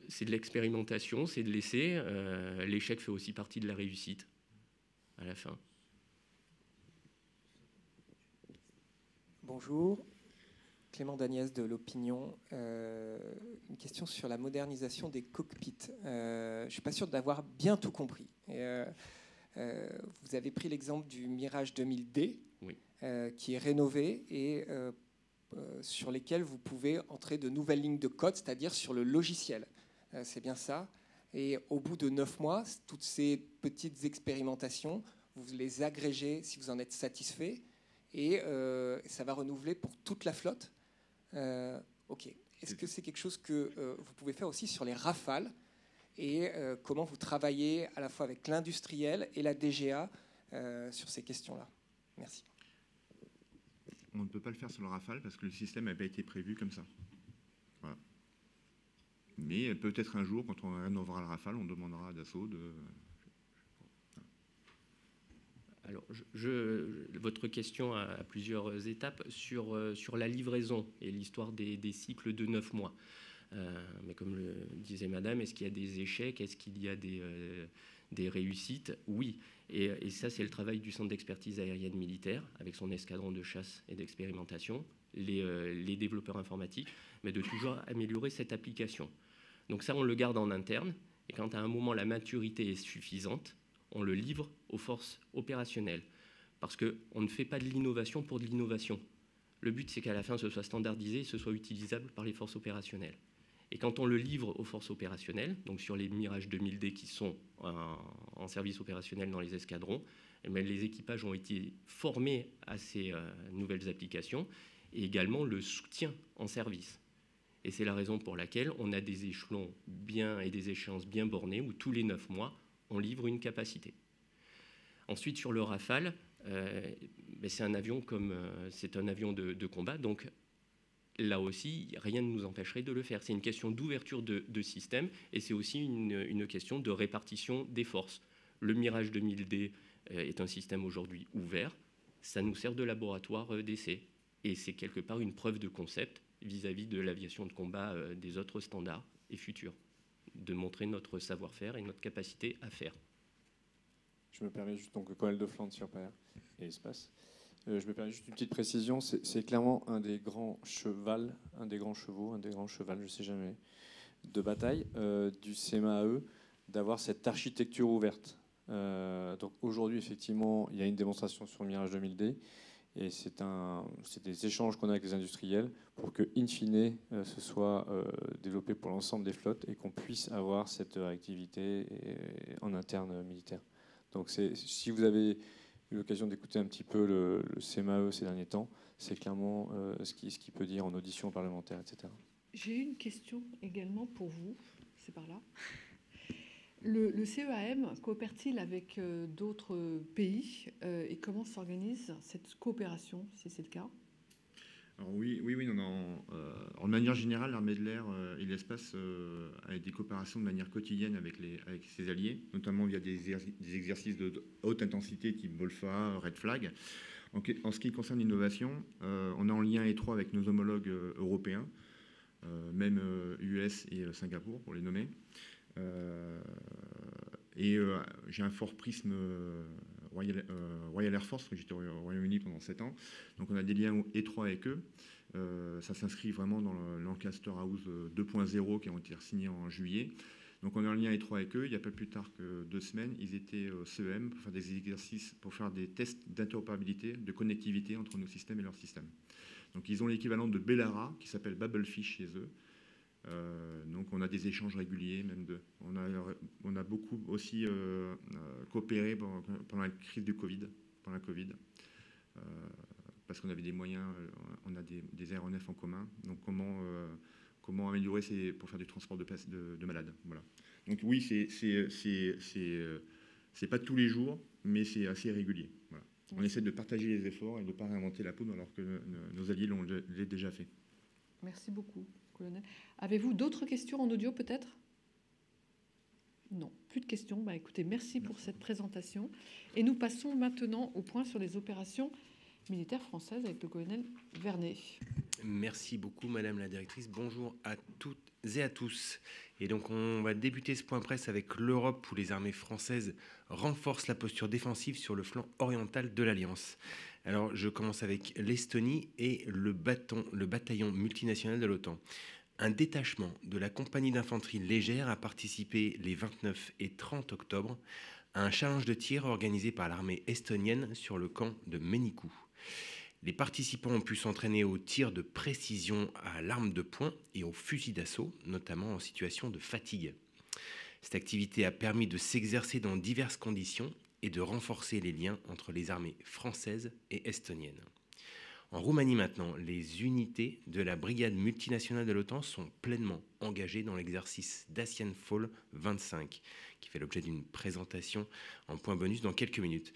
C'est de l'expérimentation, c'est de l'essai. L'échec fait aussi partie de la réussite à la fin. Bonjour, Clément Dagnès de l'Opinion. Une question sur la modernisation des cockpits. Je ne suis pas sûr d'avoir bien tout compris. Vous avez pris l'exemple du Mirage 2000D, oui, qui est rénové et sur lesquels vous pouvez entrer de nouvelles lignes de code, c'est-à-dire sur le logiciel. C'est bien ça. Et au bout de 9 mois, toutes ces petites expérimentations, vous les agrégez si vous en êtes satisfait, et ça va renouveler pour toute la flotte. Ok. Est-ce que c'est quelque chose que vous pouvez faire aussi sur les Rafales, et comment vous travaillez à la fois avec l'industriel et la DGA sur ces questions-là? Merci. On ne peut pas le faire sur le Rafale parce que le système n'a pas été prévu comme ça. Voilà. Mais peut-être un jour, quand on rénovera le Rafale, on demandera à Dassault de... Alors, votre question a plusieurs étapes sur la livraison et l'histoire des cycles de 9 mois. Mais comme le disait Madame, est-ce qu'il y a des échecs? Est-ce qu'il y a des réussites? Oui. Et ça, c'est le travail du Centre d'expertise aérienne militaire, avec son escadron de chasse et d'expérimentation, les développeurs informatiques, mais de toujours améliorer cette application. Donc ça, on le garde en interne, et quand à un moment la maturité est suffisante, on le livre aux forces opérationnelles. Parce qu'on ne fait pas de l'innovation pour de l'innovation. Le but, c'est qu'à la fin, ce soit standardisé et ce soit utilisable par les forces opérationnelles. Et quand on le livre aux forces opérationnelles, donc sur les Mirage 2000D qui sont en service opérationnel dans les escadrons, les équipages ont été formés à ces nouvelles applications, et également le soutien en service. Et c'est la raison pour laquelle on a des échelons bien et des échéances bien bornées où tous les 9 mois, on livre une capacité. Ensuite, sur le Rafale, c'est un avion de combat, donc là aussi, rien ne nous empêcherait de le faire. C'est une question d'ouverture de système et c'est aussi une question de répartition des forces. Le Mirage 2000D est un système aujourd'hui ouvert, ça nous sert de laboratoire d'essai et c'est quelque part une preuve de concept vis-à-vis de l'aviation de combat des autres standards et futurs, de montrer notre savoir-faire et notre capacité à faire. Je me permets juste, donc, colonel de Flandre, Surpair et Espace. Je me permets juste une petite précision, c'est clairement un des grands chevaux, je ne sais jamais, de bataille du CMAE, d'avoir cette architecture ouverte. Donc aujourd'hui, effectivement, il y a une démonstration sur le Mirage 2000D, et c'est des échanges qu'on a avec les industriels pour que, in fine, ce soit développé pour l'ensemble des flottes et qu'on puisse avoir cette activité en interne militaire. Donc si vous avez eu l'occasion d'écouter un petit peu le CMAE ces derniers temps, c'est clairement ce qu'il peut dire en audition parlementaire, etc. J'ai une question également pour vous, c'est par là. Le CEAM coopère-t-il avec d'autres pays et comment s'organise cette coopération, si c'est le cas? Alors oui, en manière générale, l'armée de l'air et l'espace a des coopérations de manière quotidienne avec ses alliés, notamment via des exercices de haute intensité type BOLFA, Red Flag. En ce qui concerne l'innovation, on est en lien étroit avec nos homologues européens, même US et Singapour pour les nommer. J'ai un fort prisme Royal Air Force, j'étais au Royaume-Uni pendant 7 ans, donc on a des liens étroits avec eux. Ça s'inscrit vraiment dans le Lancaster House 2.0 qui ont été signés en juillet. Donc on est en lien étroit avec eux. Il n'y a pas plus tard que 2 semaines, ils étaient au CEM pour faire des exercices, pour faire des tests d'interopérabilité, de connectivité entre nos systèmes et leurs systèmes. Donc ils ont l'équivalent de Bellara qui s'appelle Babelfish chez eux. Donc on a des échanges réguliers, même on a beaucoup aussi coopéré pendant la crise du Covid, pendant la Covid. parce qu'on avait des moyens, on a des aéronefs en commun. Donc comment améliorer pour faire du transport de malades. Voilà. Donc oui, c'est pas tous les jours, mais c'est assez régulier. Voilà. On essaie de partager les efforts et de ne pas réinventer la poudre alors que nos alliés l'ont déjà fait. Merci beaucoup, colonel. Avez-vous d'autres questions en audio peut-être? Non, plus de questions. Bah, écoutez, merci pour cette présentation. Et nous passons maintenant au point sur les opérations militaires françaises avec le colonel Vernet. Merci beaucoup, Madame la Directrice. Bonjour à toutes et à tous. Et donc, on va débuter ce point presse avec l'Europe où les armées françaises renforcent la posture défensive sur le flanc oriental de l'Alliance. Alors, je commence avec l'Estonie et le bataillon multinational de l'OTAN. Un détachement de la compagnie d'infanterie légère a participé les 29 et 30 octobre à un challenge de tir organisé par l'armée estonienne sur le camp de Ménikou. Les participants ont pu s'entraîner au tir de précision à l'arme de poing et au fusil d'assaut, notamment en situation de fatigue. Cette activité a permis de s'exercer dans diverses conditions et de renforcer les liens entre les armées françaises et estoniennes. En Roumanie maintenant, les unités de la brigade multinationale de l'OTAN sont pleinement engagées dans l'exercice Dacian Fall 25, qui fait l'objet d'une présentation en point bonus dans quelques minutes.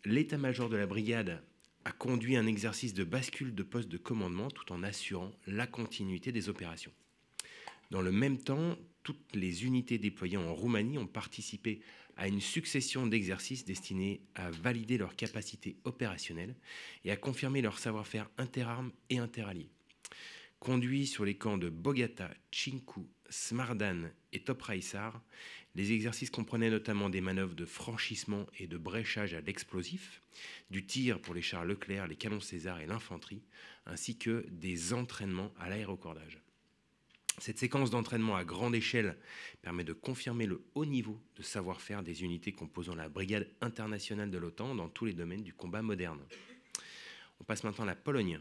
L'état-major de la brigade a conduit un exercice de bascule de poste de commandement tout en assurant la continuité des opérations. Dans le même temps, toutes les unités déployées en Roumanie ont participé à une succession d'exercices destinés à valider leurs capacités opérationnelles et à confirmer leur savoir-faire interarmes et interalliés. Conduits sur les camps de Bogata, Chinku, Smardan et Topraisar, les exercices comprenaient notamment des manœuvres de franchissement et de bréchage à l'explosif, du tir pour les chars Leclerc, les canons César et l'infanterie, ainsi que des entraînements à l'aérocordage. Cette séquence d'entraînement à grande échelle permet de confirmer le haut niveau de savoir-faire des unités composant la brigade internationale de l'OTAN dans tous les domaines du combat moderne. On passe maintenant à la Pologne,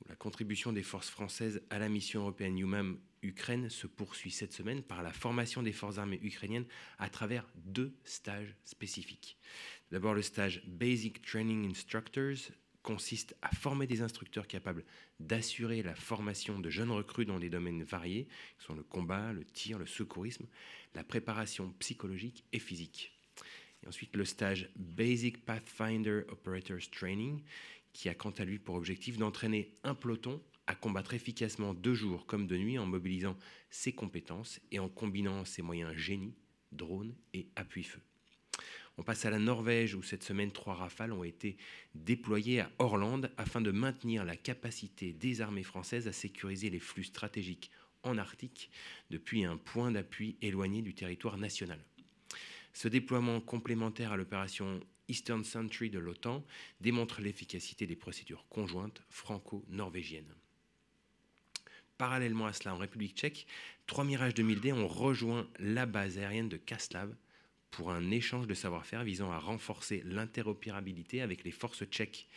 où la contribution des forces françaises à la mission européenne EUMAM Ukraine se poursuit cette semaine par la formation des forces armées ukrainiennes à travers 2 stages spécifiques. D'abord, le stage Basic Training Instructors consiste à former des instructeurs capables d'assurer la formation de jeunes recrues dans des domaines variés, qui sont le combat, le tir, le secourisme, la préparation psychologique et physique. Et ensuite, le stage Basic Pathfinder Operators Training, qui a quant à lui pour objectif d'entraîner un peloton à combattre efficacement de jour comme de nuit en mobilisant ses compétences et en combinant ses moyens génie, drones et appui-feu. On passe à la Norvège où cette semaine 3 Rafales ont été déployés à Orland afin de maintenir la capacité des armées françaises à sécuriser les flux stratégiques en Arctique depuis un point d'appui éloigné du territoire national. Ce déploiement complémentaire à l'opération Eastern Sentry de l'OTAN démontre l'efficacité des procédures conjointes franco-norvégiennes. Parallèlement à cela, en République tchèque, 3 Mirage 2000D ont rejoint la base aérienne de Kaslav pour un échange de savoir-faire visant à renforcer l'interopérabilité avec les forces tchèques.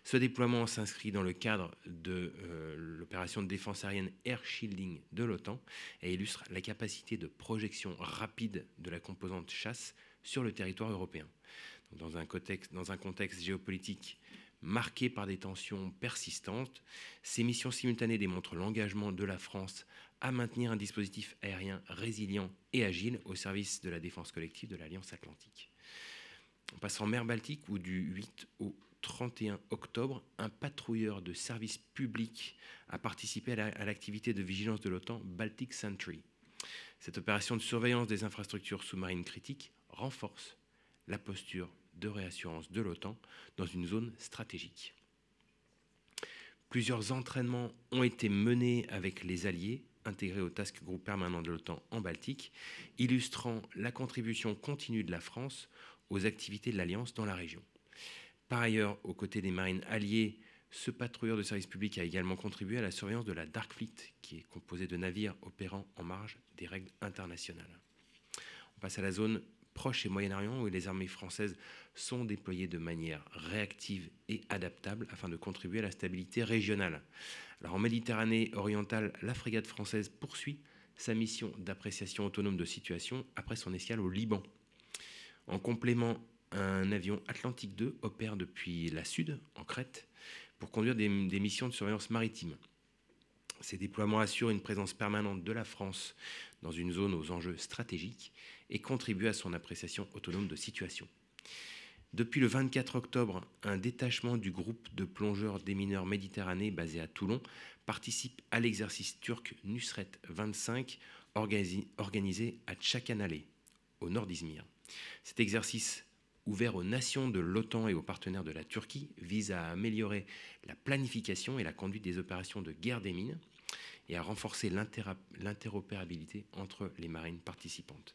Ce déploiement s'inscrit dans le cadre de l'opération de défense aérienne Air Shielding de l'OTAN et illustre la capacité de projection rapide de la composante chasse sur le territoire européen. Dans un contexte géopolitique marqué par des tensions persistantes, ces missions simultanées démontrent l'engagement de la France à maintenir un dispositif aérien résilient et agile au service de la défense collective de l'Alliance Atlantique. On passe en mer Baltique où du 8 au 31 octobre, un patrouilleur de service public a participé à l'activité de vigilance de l'OTAN Baltic Sentry. Cette opération de surveillance des infrastructures sous-marines critiques renforce la posture de réassurance de l'OTAN dans une zone stratégique. Plusieurs entraînements ont été menés avec les alliés intégrés au Task Group permanent de l'OTAN en Baltique, illustrant la contribution continue de la France aux activités de l'Alliance dans la région. Par ailleurs, aux côtés des marines alliées, ce patrouilleur de service public a également contribué à la surveillance de la Dark Fleet, qui est composée de navires opérant en marge des règles internationales. On passe à la zone Proche et Moyen-Orient, où les armées françaises sont déployées de manière réactive et adaptable afin de contribuer à la stabilité régionale. Alors, en Méditerranée orientale, la frégate française poursuit sa mission d'appréciation autonome de situation après son escale au Liban. En complément un avion Atlantique 2 opère depuis la Sud, en Crète, pour conduire des missions de surveillance maritime. Ces déploiements assurent une présence permanente de la France dans une zone aux enjeux stratégiques et contribuent à son appréciation autonome de situation. Depuis le 24 octobre, un détachement du groupe de plongeurs démineurs Méditerranée basé à Toulon participe à l'exercice turc Nusret 25 organisé à Çakanale, au nord d'Izmir. Cet exercice, ouvert aux nations de l'OTAN et aux partenaires de la Turquie, vise à améliorer la planification et la conduite des opérations de guerre des mines et à renforcer l'interopérabilité entre les marines participantes.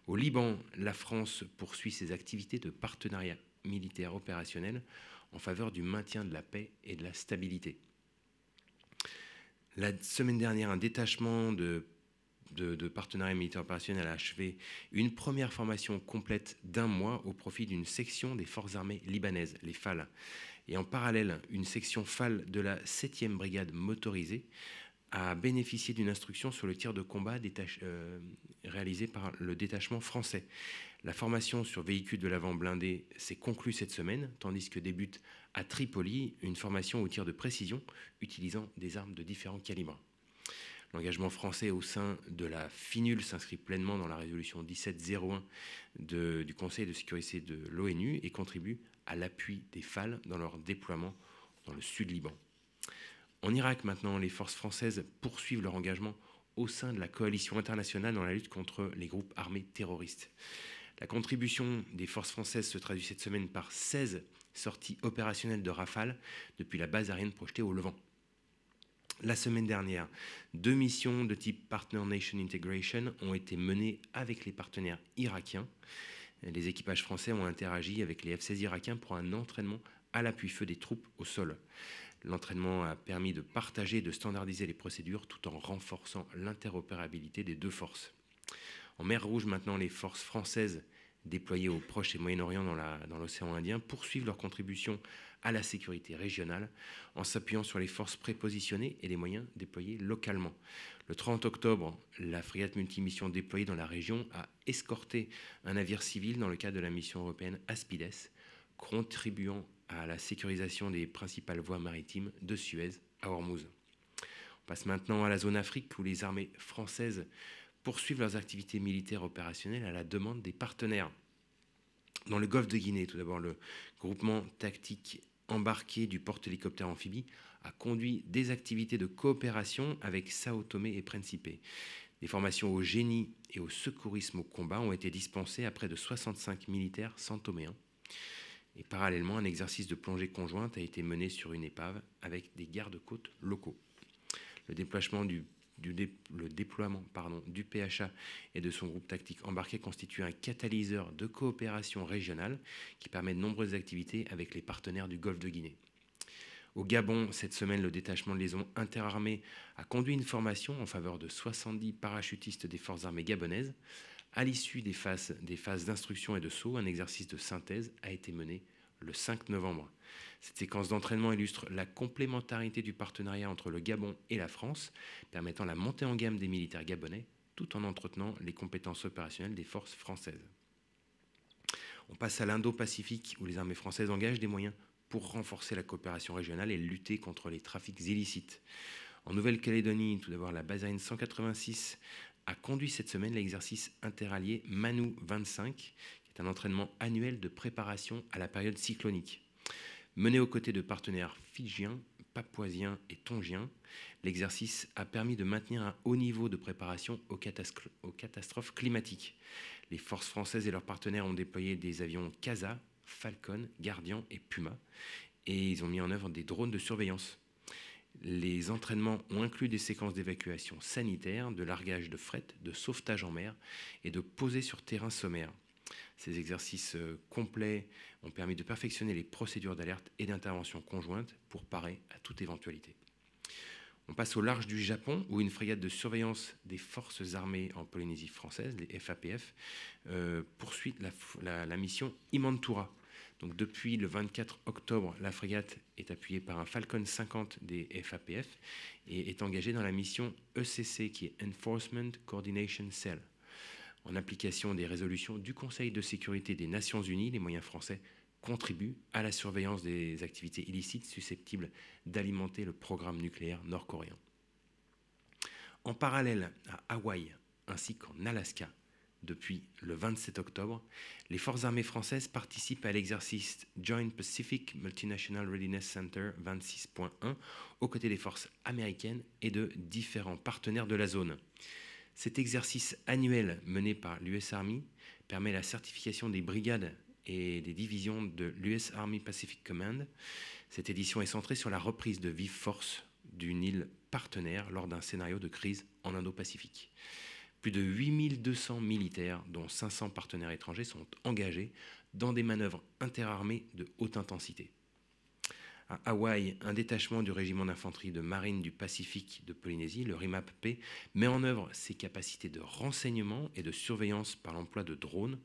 Au Liban, la France poursuit ses activités de partenariat militaire opérationnel en faveur du maintien de la paix et de la stabilité. La semaine dernière, un détachement de partenariat militaire opérationnel a achevé une première formation complète d'1 mois au profit d'une section des forces armées libanaises, les FAL. Et en parallèle, une section FAL de la 7e brigade motorisée a bénéficié d'une instruction sur le tir de combat réalisé par le détachement français. La formation sur véhicules de l'avant blindé s'est conclue cette semaine, tandis que débute à Tripoli une formation au tir de précision utilisant des armes de différents calibres. L'engagement français au sein de la FINUL s'inscrit pleinement dans la résolution 1701 du Conseil de sécurité de l'ONU et contribue à l'appui des FAL dans leur déploiement dans le sud Liban. En Irak, maintenant, les forces françaises poursuivent leur engagement au sein de la coalition internationale dans la lutte contre les groupes armés terroristes. La contribution des forces françaises se traduit cette semaine par 16 sorties opérationnelles de Rafale depuis la base aérienne projetée au Levant. La semaine dernière, 2 missions de type Partner Nation Integration ont été menées avec les partenaires irakiens. Les équipages français ont interagi avec les F-16 irakiens pour un entraînement à l'appui-feu des troupes au sol. L'entraînement a permis de partager et de standardiser les procédures tout en renforçant l'interopérabilité des deux forces. En mer Rouge, maintenant, les forces françaises déployées au Proche et Moyen-Orient dans l'océan Indien poursuivent leur contribution à la sécurité régionale en s'appuyant sur les forces prépositionnées et les moyens déployés localement. Le 30 octobre, la frégate multimission déployée dans la région a escorté un navire civil dans le cadre de la mission européenne Aspides, contribuant à la sécurisation des principales voies maritimes de Suez à Ormuz. On passe maintenant à la zone Afrique où les armées françaises poursuivent leurs activités militaires opérationnelles à la demande des partenaires. Dans le golfe de Guinée, tout d'abord, le groupement tactique embarqué du porte-hélicoptère amphibie a conduit des activités de coopération avec Sao Tomé et Principe. Des formations au génie et au secourisme au combat ont été dispensées à près de 65 militaires santoméens. Et parallèlement, un exercice de plongée conjointe a été mené sur une épave avec des gardes-côtes locaux. Le déploiement du PHA et de son groupe tactique embarqué constitue un catalyseur de coopération régionale qui permet de nombreuses activités avec les partenaires du Golfe de Guinée. Au Gabon, cette semaine, le détachement de liaison interarmée a conduit une formation en faveur de 70 parachutistes des forces armées gabonaises. À l'issue des phases d'instruction et de saut, un exercice de synthèse a été mené le 5 novembre. Cette séquence d'entraînement illustre la complémentarité du partenariat entre le Gabon et la France, permettant la montée en gamme des militaires gabonais, tout en entretenant les compétences opérationnelles des forces françaises. On passe à l'Indo-Pacifique, où les armées françaises engagent des moyens pour renforcer la coopération régionale et lutter contre les trafics illicites. En Nouvelle-Calédonie, tout d'abord, la base aérienne 186 a conduit cette semaine l'exercice interallié Manu 25, qui est un entraînement annuel de préparation à la période cyclonique. Mené aux côtés de partenaires fidjiens, papouasiens et tongiens, l'exercice a permis de maintenir un haut niveau de préparation aux catastrophes climatiques. Les forces françaises et leurs partenaires ont déployé des avions CASA, Falcon, Guardian et Puma, et ils ont mis en œuvre des drones de surveillance. Les entraînements ont inclus des séquences d'évacuation sanitaire, de largage de fret, de sauvetage en mer et de posée sur terrain sommaire. Ces exercices complets ont permis de perfectionner les procédures d'alerte et d'intervention conjointe pour parer à toute éventualité. On passe au large du Japon, où une frégate de surveillance des forces armées en Polynésie française, les FAPF, poursuit la mission Imantura. Donc, depuis le 24 octobre, la frégate est appuyée par un Falcon 50 des FAPF et est engagée dans la mission ECC, qui est Enforcement Coordination Cell. En application des résolutions du Conseil de sécurité des Nations Unies, les moyens français contribuent à la surveillance des activités illicites susceptibles d'alimenter le programme nucléaire nord-coréen. En parallèle, à Hawaï ainsi qu'en Alaska, depuis le 27 octobre, les forces armées françaises participent à l'exercice Joint Pacific Multinational Readiness Center 26.1 aux côtés des forces américaines et de différents partenaires de la zone. Cet exercice annuel mené par l'US Army permet la certification des brigades et des divisions de l'US Army Pacific Command. Cette édition est centrée sur la reprise de vive force d'une île partenaire lors d'un scénario de crise en Indo-Pacifique. Plus de 8200 militaires, dont 500 partenaires étrangers, sont engagés dans des manœuvres interarmées de haute intensité. À Hawaï, un détachement du régiment d'infanterie de marine du Pacifique de Polynésie, le RIMAP-P, met en œuvre ses capacités de renseignement et de surveillance par l'emploi de drones,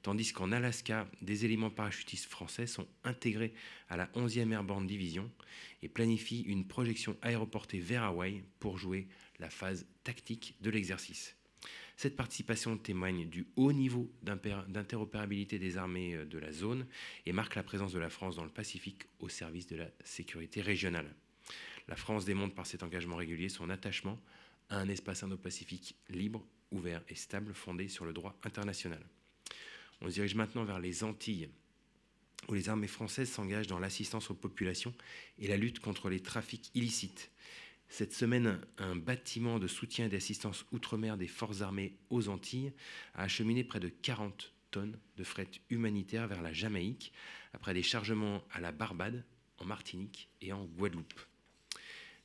tandis qu'en Alaska, des éléments parachutistes français sont intégrés à la 11e Airborne Division et planifient une projection aéroportée vers Hawaï pour jouer la phase tactique de l'exercice. Cette participation témoigne du haut niveau d'interopérabilité des armées de la zone et marque la présence de la France dans le Pacifique au service de la sécurité régionale. La France démontre par cet engagement régulier son attachement à un espace indo-pacifique libre, ouvert et stable fondé sur le droit international. On se dirige maintenant vers les Antilles, où les armées françaises s'engagent dans l'assistance aux populations et la lutte contre les trafics illicites. Cette semaine, un bâtiment de soutien et d'assistance outre-mer des forces armées aux Antilles a acheminé près de 40 tonnes de fret humanitaire vers la Jamaïque, après des chargements à la Barbade, en Martinique et en Guadeloupe.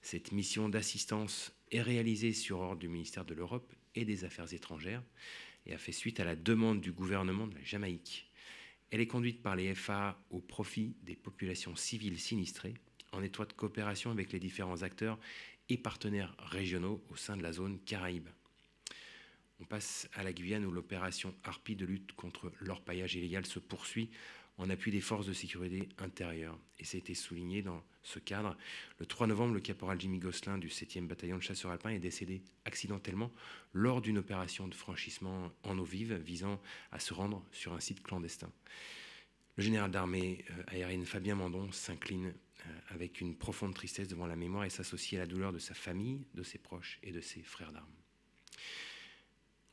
Cette mission d'assistance est réalisée sur ordre du ministère de l'Europe et des Affaires étrangères et a fait suite à la demande du gouvernement de la Jamaïque. Elle est conduite par les FAA au profit des populations civiles sinistrées, en étroite coopération avec les différents acteurs et partenaires régionaux au sein de la zone Caraïbe. On passe à la Guyane où l'opération Harpie de lutte contre l'orpaillage illégal se poursuit en appui des forces de sécurité intérieure. Et ça a été souligné dans ce cadre. Le 3 novembre, le caporal Jimmy Gosselin du 7e bataillon de chasseurs alpins est décédé accidentellement lors d'une opération de franchissement en eau vive visant à se rendre sur un site clandestin. Le général d'armée aérienne Fabien Mandon s'incline avec une profonde tristesse devant la mémoire et s'associe à la douleur de sa famille, de ses proches et de ses frères d'armes.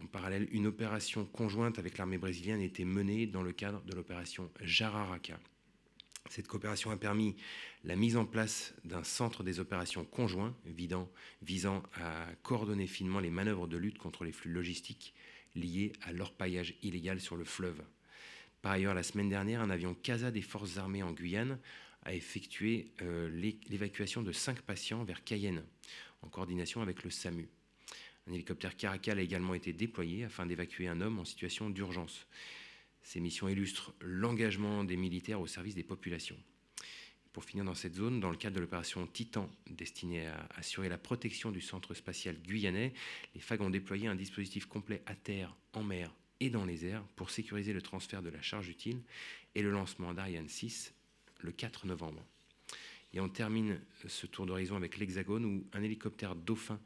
En parallèle, une opération conjointe avec l'armée brésilienne a été menée dans le cadre de l'opération Jararaca. Cette coopération a permis la mise en place d'un centre des opérations conjoints visant à coordonner finement les manœuvres de lutte contre les flux logistiques liés à l'orpaillage illégal sur le fleuve. Par ailleurs, la semaine dernière, un avion CASA des forces armées en Guyane a effectué l'évacuation de 5 patients vers Cayenne, en coordination avec le SAMU. Un hélicoptère Caracal a également été déployé afin d'évacuer un homme en situation d'urgence. Ces missions illustrent l'engagement des militaires au service des populations. Pour finir dans cette zone, dans le cadre de l'opération Titan, destinée à assurer la protection du centre spatial guyanais, les FAG ont déployé un dispositif complet à terre, en mer et dans les airs pour sécuriser le transfert de la charge utile et le lancement d'Ariane 6 le 4 novembre. Et on termine ce tour d'horizon avec l'Hexagone où un hélicoptère Dauphin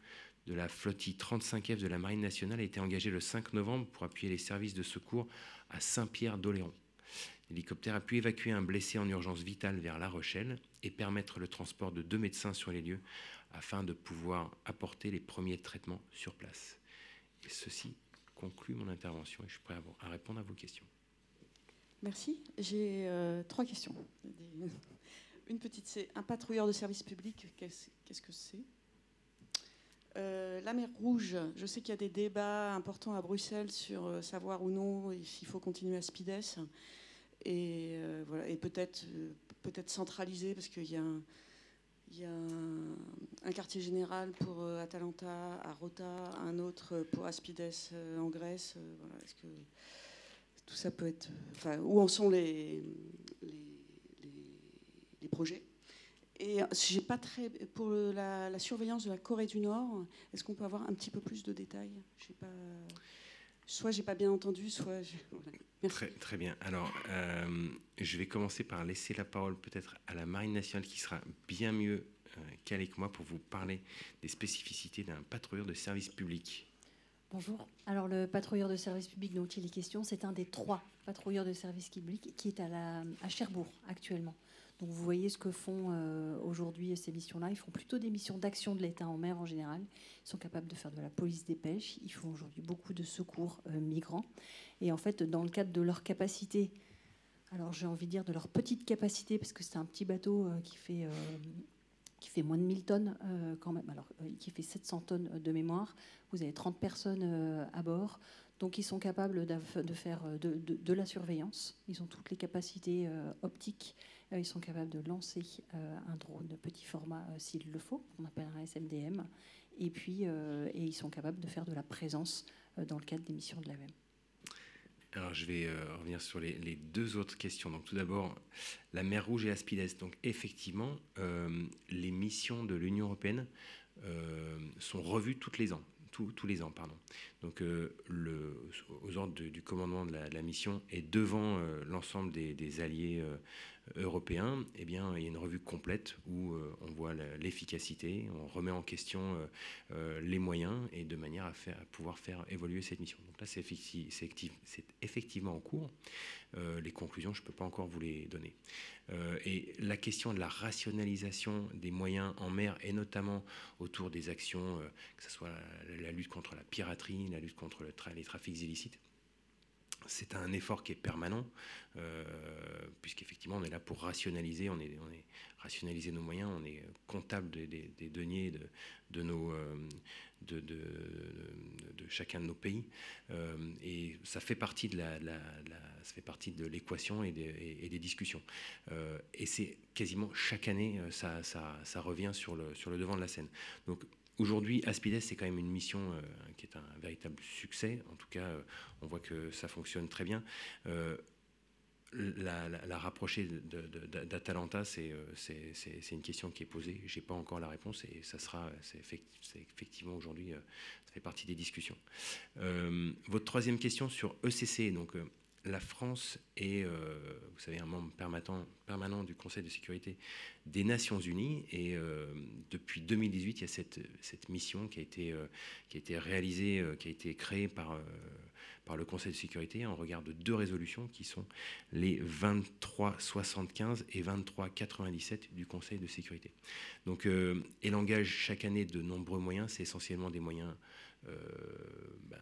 de la flottille 35F de la Marine nationale a été engagé le 5 novembre pour appuyer les services de secours à Saint-Pierre-d'Oléron. L'hélicoptère a pu évacuer un blessé en urgence vitale vers La Rochelle et permettre le transport de 2 médecins sur les lieux afin de pouvoir apporter les premiers traitements sur place. Et ceci conclut mon intervention et je suis prêt à répondre à vos questions. Merci. J'ai 3 questions. Une petite, c'est un patrouilleur de service public, qu'est-ce que c'est ? La mer Rouge, je sais qu'il y a des débats importants à Bruxelles sur savoir ou non s'il faut continuer à Spides et, voilà, et peut-être centraliser parce qu'il y a un quartier général pour Atalanta à Rota, un autre pour Aspides en Grèce. Voilà, est-ce que tout ça peut être... Enfin, où en sont les projets ? Et j'ai pas très pour la surveillance de la Corée du Nord. Est-ce qu'on peut avoir un petit peu plus de détails ? Soit j'ai pas bien entendu, soit voilà. Merci. Très bien. Alors, je vais commencer par laisser la parole peut-être à la Marine nationale qui sera bien mieux calée que moi pour vous parler des spécificités d'un patrouilleur de service public. Bonjour. Alors le patrouilleur de service public dont il est question, c'est un des 3 patrouilleurs de service public qui est à Cherbourg actuellement. Donc vous voyez ce que font aujourd'hui ces missions-là. Ils font plutôt des missions d'action de l'État en mer en général. Ils sont capables de faire de la police des pêches. Ils font aujourd'hui beaucoup de secours migrants. Et en fait, dans le cadre de leur capacité, alors j'ai envie de dire de leur petite capacité, parce que c'est un petit bateau qui fait moins de 1000 tonnes quand même, alors qui fait 700 tonnes de mémoire. Vous avez 30 personnes à bord. Donc ils sont capables de faire de la surveillance. Ils ont toutes les capacités optiques. Ils sont capables de lancer un drone de petit format s'il le faut, qu'on appelle un SMDM. Et puis ils sont capables de faire de la présence dans le cadre des missions de l'AMM. Alors, je vais revenir sur les 2 autres questions. Donc, tout d'abord, la mer Rouge et Aspides. Donc, effectivement, les missions de l'Union européenne sont revues tous les ans. Donc, aux ordres du commandement de la mission et devant l'ensemble des alliés européens, eh bien, il y a une revue complète où on voit l'efficacité, on remet en question les moyens et de manière à pouvoir faire évoluer cette mission. Donc là, c'est effectivement en cours. Les conclusions, je ne peux pas encore vous les donner. Et la question de la rationalisation des moyens en mer, et notamment autour des actions, que ce soit la lutte contre la piraterie, la lutte contre les trafics illicites, c'est un effort qui est permanent, puisqu'effectivement, on est là pour rationaliser, rationaliser nos moyens, on est comptable des deniers de chacun de nos pays, et ça fait partie de l'équation et des discussions. Et c'est quasiment chaque année, ça revient sur le devant de la scène. Donc, aujourd'hui, Aspides, c'est quand même une mission qui est un véritable succès. En tout cas, on voit que ça fonctionne très bien. La rapprocher d'Atalanta, c'est une question qui est posée. Je n'ai pas encore la réponse et c'est effectivement aujourd'hui, ça fait partie des discussions. Votre troisième question sur ECC, donc la France est, vous savez, un membre permanent du Conseil de sécurité des Nations Unies, et depuis 2018, il y a cette mission qui a été réalisée, qui a été créée par le Conseil de sécurité en regard de 2 résolutions qui sont les 2375 et 2397 du Conseil de sécurité. Donc, elle engage chaque année de nombreux moyens, c'est essentiellement des moyens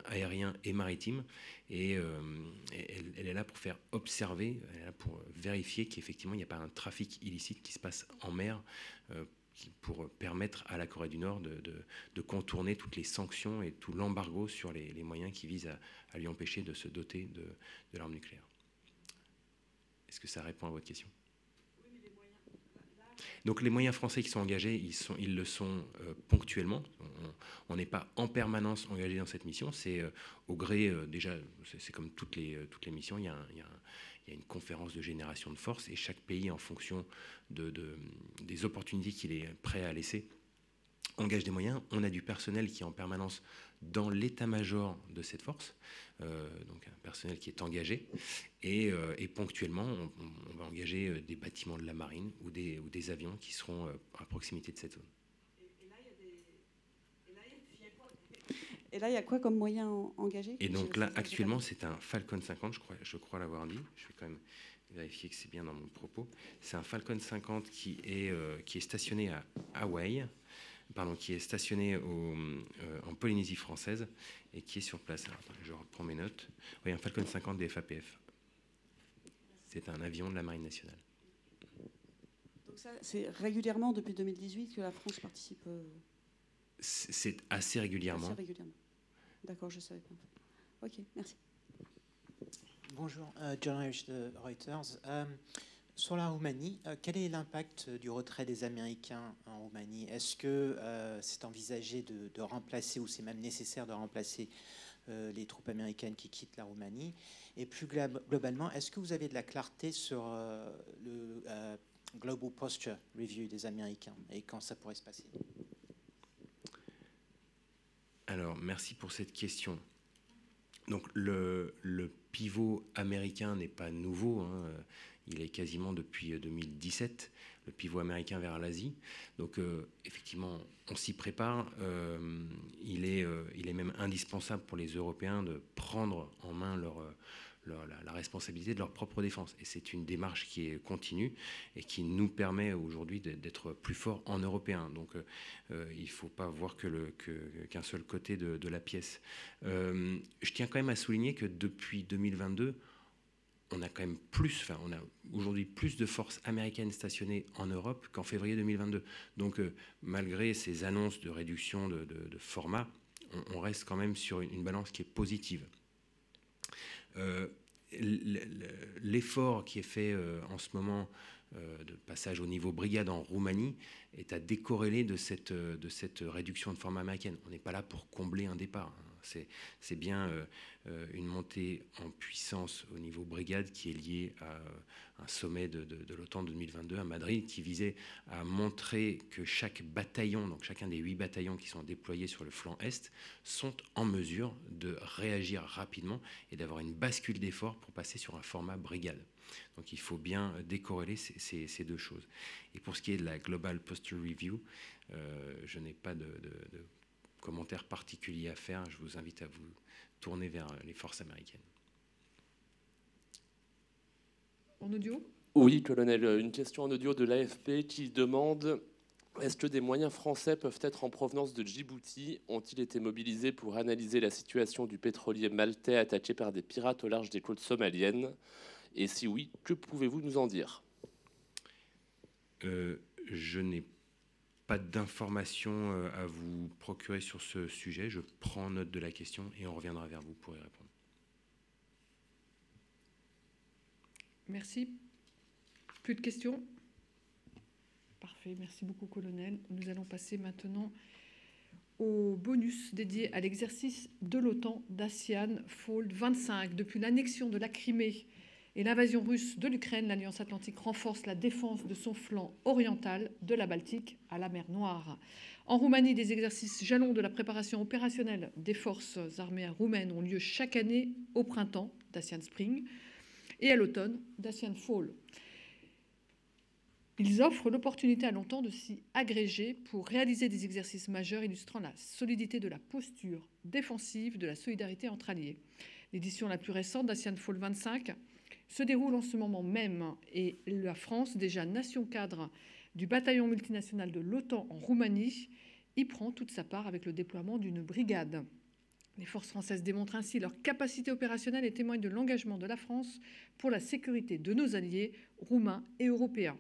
aériens et maritimes, et elle est là pour faire observer, elle est là pour vérifier qu'effectivement il n'y a pas un trafic illicite qui se passe en mer, pour permettre à la Corée du Nord de contourner toutes les sanctions et tout l'embargo sur les moyens qui visent à lui empêcher de se doter de l'arme nucléaire. Est-ce que ça répond à votre question ? Donc les moyens français qui sont engagés, ils le sont ponctuellement. On n'est pas en permanence engagé dans cette mission. C'est au gré, déjà, c'est comme toutes les missions, il y a une conférence de génération de force, et chaque pays, en fonction des opportunités qu'il est prêt à laisser, engage des moyens. On a du personnel qui est en permanence dans l'état-major de cette force, donc un personnel qui est engagé, et ponctuellement, on va engager des bâtiments de la marine ou des avions qui seront à proximité de cette zone. Et là, il y a quoi comme moyen engagé ? Et donc là, actuellement, c'est un Falcon 50, je crois l'avoir dit. Je vais quand même vérifier que c'est bien dans mon propos. C'est un Falcon 50 qui est stationné à Hawaï, qui est stationné en Polynésie française et qui est sur place. Alors, je reprends mes notes. Oui, un Falcon 50 des FAPF. C'est un avion de la Marine nationale. Donc ça, c'est régulièrement depuis 2018 que la France participe C'est assez régulièrement. Assez régulièrement. D'accord, je ne savais pas. Ok, merci. Bonjour, John Irish de Reuters. Sur la Roumanie, quel est l'impact du retrait des Américains en Roumanie ? Est-ce que c'est envisagé de remplacer, ou c'est même nécessaire de remplacer les troupes américaines qui quittent la Roumanie ? Et plus globalement, est-ce que vous avez de la clarté sur le Global Posture Review des Américains et quand ça pourrait se passer ? Alors, merci pour cette question. Donc le pivot américain n'est pas nouveau, hein. Il est quasiment depuis 2017, le pivot américain vers l'Asie. Donc effectivement, on s'y prépare. Il est même indispensable pour les Européens de prendre en main la responsabilité de leur propre défense. Et c'est une démarche qui est continue et qui nous permet aujourd'hui d'être plus forts en Européens. Donc il ne faut pas voir qu'un seul côté de la pièce. Je tiens quand même à souligner que depuis 2022, on a quand même on a aujourd'hui plus de forces américaines stationnées en Europe qu'en février 2022. Donc malgré ces annonces de réduction de format, on reste quand même sur une balance qui est positive. L'effort qui est fait en ce moment de passage au niveau brigade en Roumanie est à décorréler de cette réduction de format américaine. On n'est pas là pour combler un départ. C'est bien une montée en puissance au niveau brigade qui est liée à un sommet de l'OTAN 2022 à Madrid qui visait à montrer que chaque bataillon, donc chacun des 8 bataillons qui sont déployés sur le flanc Est, sont en mesure de réagir rapidement et d'avoir une bascule d'effort pour passer sur un format brigade. Donc il faut bien décorréler ces deux choses. Et pour ce qui est de la Global Posture Review, je n'ai pas de commentaires particuliers à faire. Je vous invite à vous tourner vers les forces américaines. En audio ? Oui, colonel, une question en audio de l'AFP qui demande: est-ce que des moyens français peuvent être en provenance de Djibouti? Ont-ils été mobilisés pour analyser la situation du pétrolier maltais attaqué par des pirates au large des côtes somaliennes? Et si oui, que pouvez-vous nous en dire? Je n'ai pas d'informations à vous procurer sur ce sujet. Je prends note de la question et on reviendra vers vous pour y répondre. Merci. Plus de questions? Parfait, merci beaucoup, colonel. Nous allons passer maintenant au bonus dédié à l'exercice de l'OTAN Dacian Fall 25. Depuis l'annexion de la Crimée et l'invasion russe de l'Ukraine, l'Alliance Atlantique renforce la défense de son flanc oriental, de la Baltique à la mer Noire. En Roumanie, des exercices jalons de la préparation opérationnelle des forces armées roumaines ont lieu chaque année au printemps, Dacian Spring, et à l'automne, Dacian Fall. Ils offrent l'opportunité à l'OTAN de s'y agréger pour réaliser des exercices majeurs illustrant la solidité de la posture défensive de la solidarité entre alliés. L'édition la plus récente, Dacian Fall 25, se déroule en ce moment même et la France, déjà nation cadre du bataillon multinational de l'OTAN en Roumanie, y prend toute sa part avec le déploiement d'une brigade. Les forces françaises démontrent ainsi leur capacité opérationnelle et témoignent de l'engagement de la France pour la sécurité de nos alliés roumains et européens.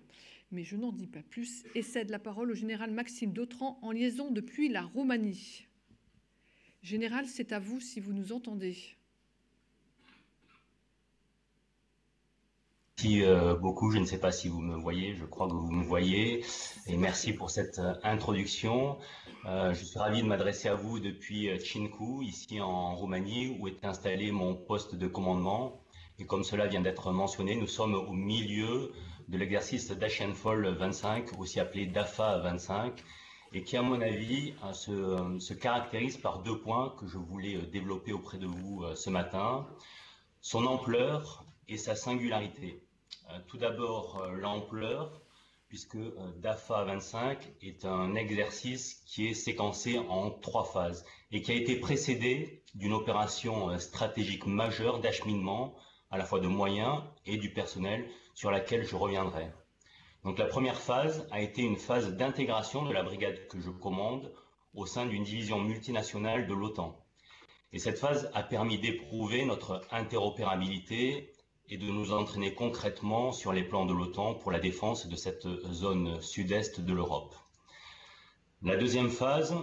Mais je n'en dis pas plus et cède la parole au général Maxime Dautran en liaison depuis la Roumanie. Général, c'est à vous si vous nous entendez. Merci beaucoup, je ne sais pas si vous me voyez, je crois que vous me voyez, et merci pour cette introduction. Je suis ravi de m'adresser à vous depuis Chincu, ici en Roumanie, où est installé mon poste de commandement. Et comme cela vient d'être mentionné, nous sommes au milieu de l'exercice Dacian Fall 25, aussi appelé DAFA 25, et qui, à mon avis, se caractérise par 2 points que je voulais développer auprès de vous ce matin: son ampleur et sa singularité. Tout d'abord, l'ampleur, puisque DAFA 25 est un exercice qui est séquencé en 3 phases et qui a été précédé d'une opération stratégique majeure d'acheminement, à la fois de moyens et du personnel, sur laquelle je reviendrai. Donc la première phase a été une phase d'intégration de la brigade que je commande au sein d'une division multinationale de l'OTAN. Et cette phase a permis d'éprouver notre interopérabilité et de nous entraîner concrètement sur les plans de l'OTAN pour la défense de cette zone sud-est de l'Europe. La deuxième phase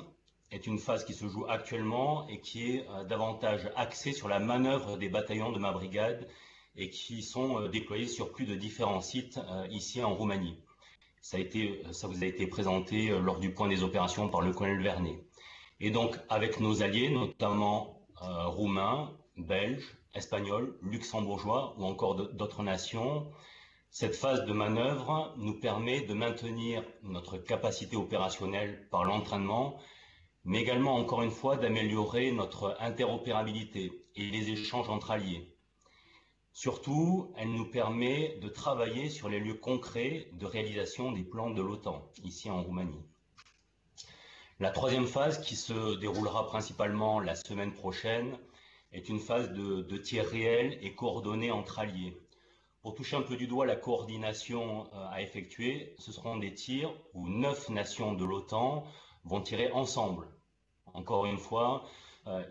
est une phase qui se joue actuellement et qui est davantage axée sur la manœuvre des bataillons de ma brigade et qui sont déployés sur plus de différents sites ici en Roumanie. Ça vous a été présenté lors du point des opérations par le colonel Vernet. Et donc avec nos alliés, notamment roumains, belges, espagnols, luxembourgeois ou encore d'autres nations, cette phase de manœuvre nous permet de maintenir notre capacité opérationnelle par l'entraînement, mais également, encore une fois, d'améliorer notre interopérabilité et les échanges entre alliés. Surtout, elle nous permet de travailler sur les lieux concrets de réalisation des plans de l'OTAN, ici en Roumanie. La troisième phase, qui se déroulera principalement la semaine prochaine, est une phase de tirs réels et coordonnés entre alliés. Pour toucher un peu du doigt la coordination à effectuer, ce seront des tirs où 9 nations de l'OTAN vont tirer ensemble. Encore une fois,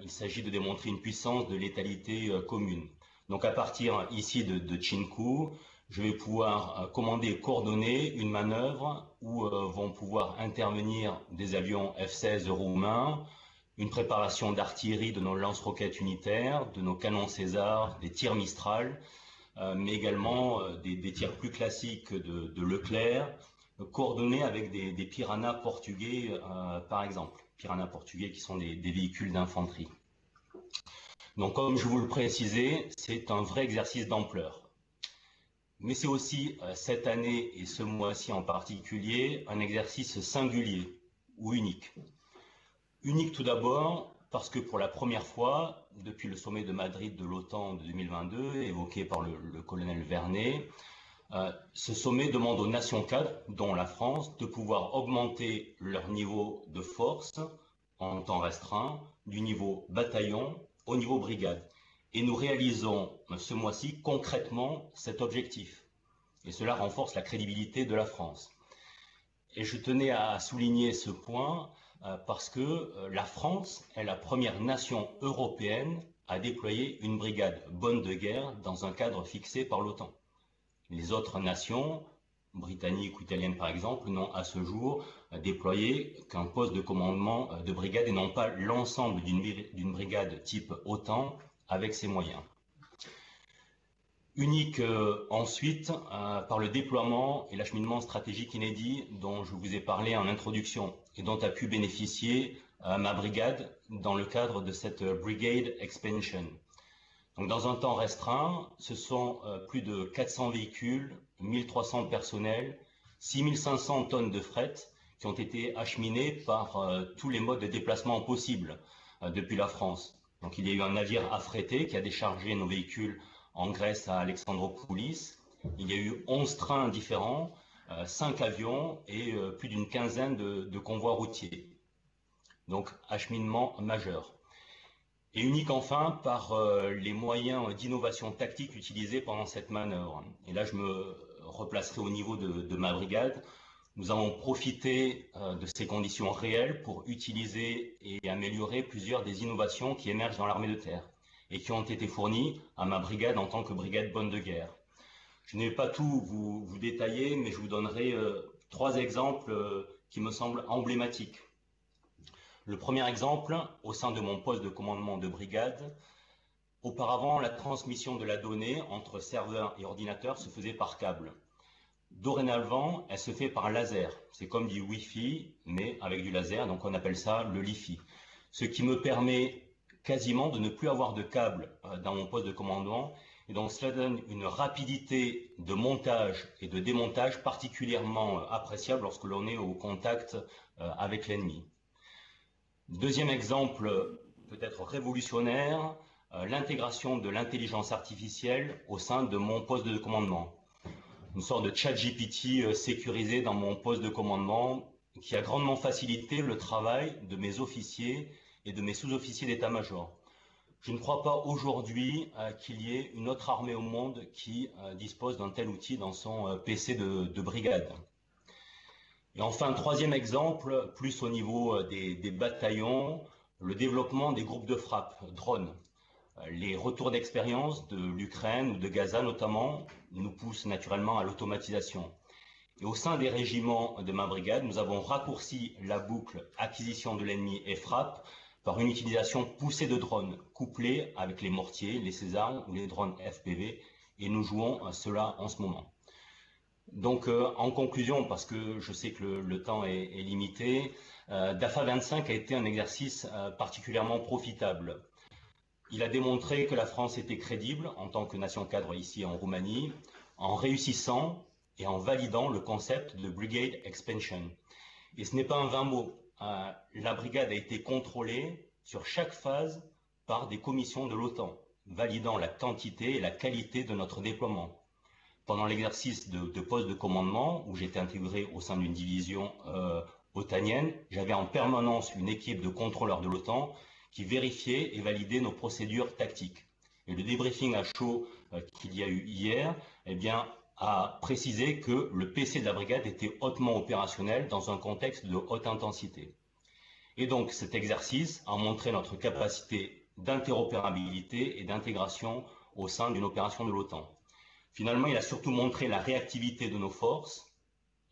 il s'agit de démontrer une puissance de létalité commune. Donc à partir ici de Cinku, je vais pouvoir commander et coordonner une manœuvre où vont pouvoir intervenir des avions F-16 roumains, une préparation d'artillerie de nos lance-roquettes unitaires, de nos canons César, des tirs Mistral, mais également des tirs plus classiques de Leclerc, coordonnés avec des Piranha portugais par exemple. Piranha portugais qui sont des véhicules d'infanterie. Donc comme je vous le précisais, c'est un vrai exercice d'ampleur. Mais c'est aussi cette année et ce mois-ci en particulier un exercice singulier ou unique. Unique tout d'abord parce que pour la première fois, depuis le sommet de Madrid de l'OTAN de 2022, évoqué par le colonel Vernet, ce sommet demande aux nations cadres, dont la France, de pouvoir augmenter leur niveau de force en temps restreint, du niveau bataillon au niveau brigade. Et nous réalisons ce mois-ci concrètement cet objectif. Et cela renforce la crédibilité de la France. Et je tenais à souligner ce point parce que la France est la première nation européenne à déployer une brigade bonne de guerre dans un cadre fixé par l'OTAN. Les autres nations, britanniques ou italiennes par exemple, n'ont à ce jour déployé qu'un poste de commandement de brigade et non pas l'ensemble d'une brigade type OTAN avec ses moyens. Unique ensuite par le déploiement et l'acheminement stratégique inédit dont je vous ai parlé en introduction et dont a pu bénéficier ma brigade dans le cadre de cette Brigade Expansion. Donc, dans un temps restreint, ce sont plus de 400 véhicules, 1300 personnels, 6500 tonnes de fret qui ont été acheminés par tous les modes de déplacement possibles depuis la France. Donc il y a eu un navire affrété qui a déchargé nos véhicules en Grèce à Alexandroupolis. Il y a eu 11 trains différents, 5 avions et plus d'une quinzaine de convois routiers. Donc acheminement majeur. Et unique enfin par les moyens d'innovation tactique utilisés pendant cette manœuvre. Et là je me replacerai au niveau de ma brigade. Nous avons profité de ces conditions réelles pour utiliser et améliorer plusieurs des innovations qui émergent dans l'armée de terre et qui ont été fournies à ma brigade en tant que brigade bonne de guerre. Je ne vais pas tout vous détailler, mais je vous donnerai 3 exemples qui me semblent emblématiques. Le premier exemple, au sein de mon poste de commandement de brigade, auparavant, la transmission de la donnée entre serveur et ordinateur se faisait par câble. Dorénavant, elle se fait par laser. C'est comme du Wi-Fi, mais avec du laser, donc on appelle ça le Li-Fi. Ce qui me permet quasiment de ne plus avoir de câble dans mon poste de commandement. Et donc cela donne une rapidité de montage et de démontage particulièrement appréciable lorsque l'on est au contact avec l'ennemi. Deuxième exemple, peut-être révolutionnaire, l'intégration de l'intelligence artificielle au sein de mon poste de commandement. Une sorte de ChatGPT sécurisé dans mon poste de commandement qui a grandement facilité le travail de mes officiers et de mes sous-officiers d'état-major. Je ne crois pas aujourd'hui qu'il y ait une autre armée au monde qui dispose d'un tel outil dans son PC de brigade. Et enfin, troisième exemple, plus au niveau des bataillons, le développement des groupes de frappe, drones. Les retours d'expérience de l'Ukraine ou de Gaza notamment nous poussent naturellement à l'automatisation. Et au sein des régiments de ma brigade, nous avons raccourci la boucle acquisition de l'ennemi et frappe par une utilisation poussée de drones, couplés avec les mortiers, les César ou les drones FPV, et nous jouons à cela en ce moment. Donc en conclusion, parce que je sais que le temps est limité, DAFA 25 a été un exercice particulièrement profitable. Il a démontré que la France était crédible en tant que nation cadre ici en Roumanie, en réussissant et en validant le concept de Brigade Expansion. Et ce n'est pas un vain mot. La brigade a été contrôlée sur chaque phase par des commissions de l'OTAN, validant la quantité et la qualité de notre déploiement. Pendant l'exercice de poste de commandement, où j'étais intégré au sein d'une division otanienne, j'avais en permanence une équipe de contrôleurs de l'OTAN qui vérifiait et validait nos procédures tactiques. Et le débriefing à chaud qu'il y a eu hier, eh bien, a précisé que le PC de la brigade était hautement opérationnel dans un contexte de haute intensité. Et donc cet exercice a montré notre capacité d'interopérabilité et d'intégration au sein d'une opération de l'OTAN. Finalement, il a surtout montré la réactivité de nos forces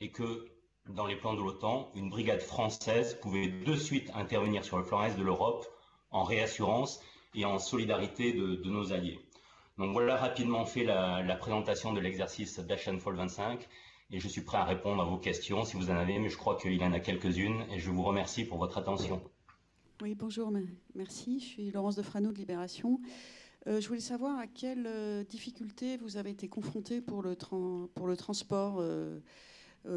et que dans les plans de l'OTAN, une brigade française pouvait de suite intervenir sur le flanc est de l'Europe en réassurance et en solidarité de nos alliés. Donc voilà rapidement fait la présentation de l'exercice Dash and Fall 25 et je suis prêt à répondre à vos questions si vous en avez, mais je crois qu'il y en a quelques-unes et je vous remercie pour votre attention. Oui, bonjour, merci. Je suis Laurence Defrano de Libération. Je voulais savoir à quelles difficultés vous avez été confrontés pour le transport,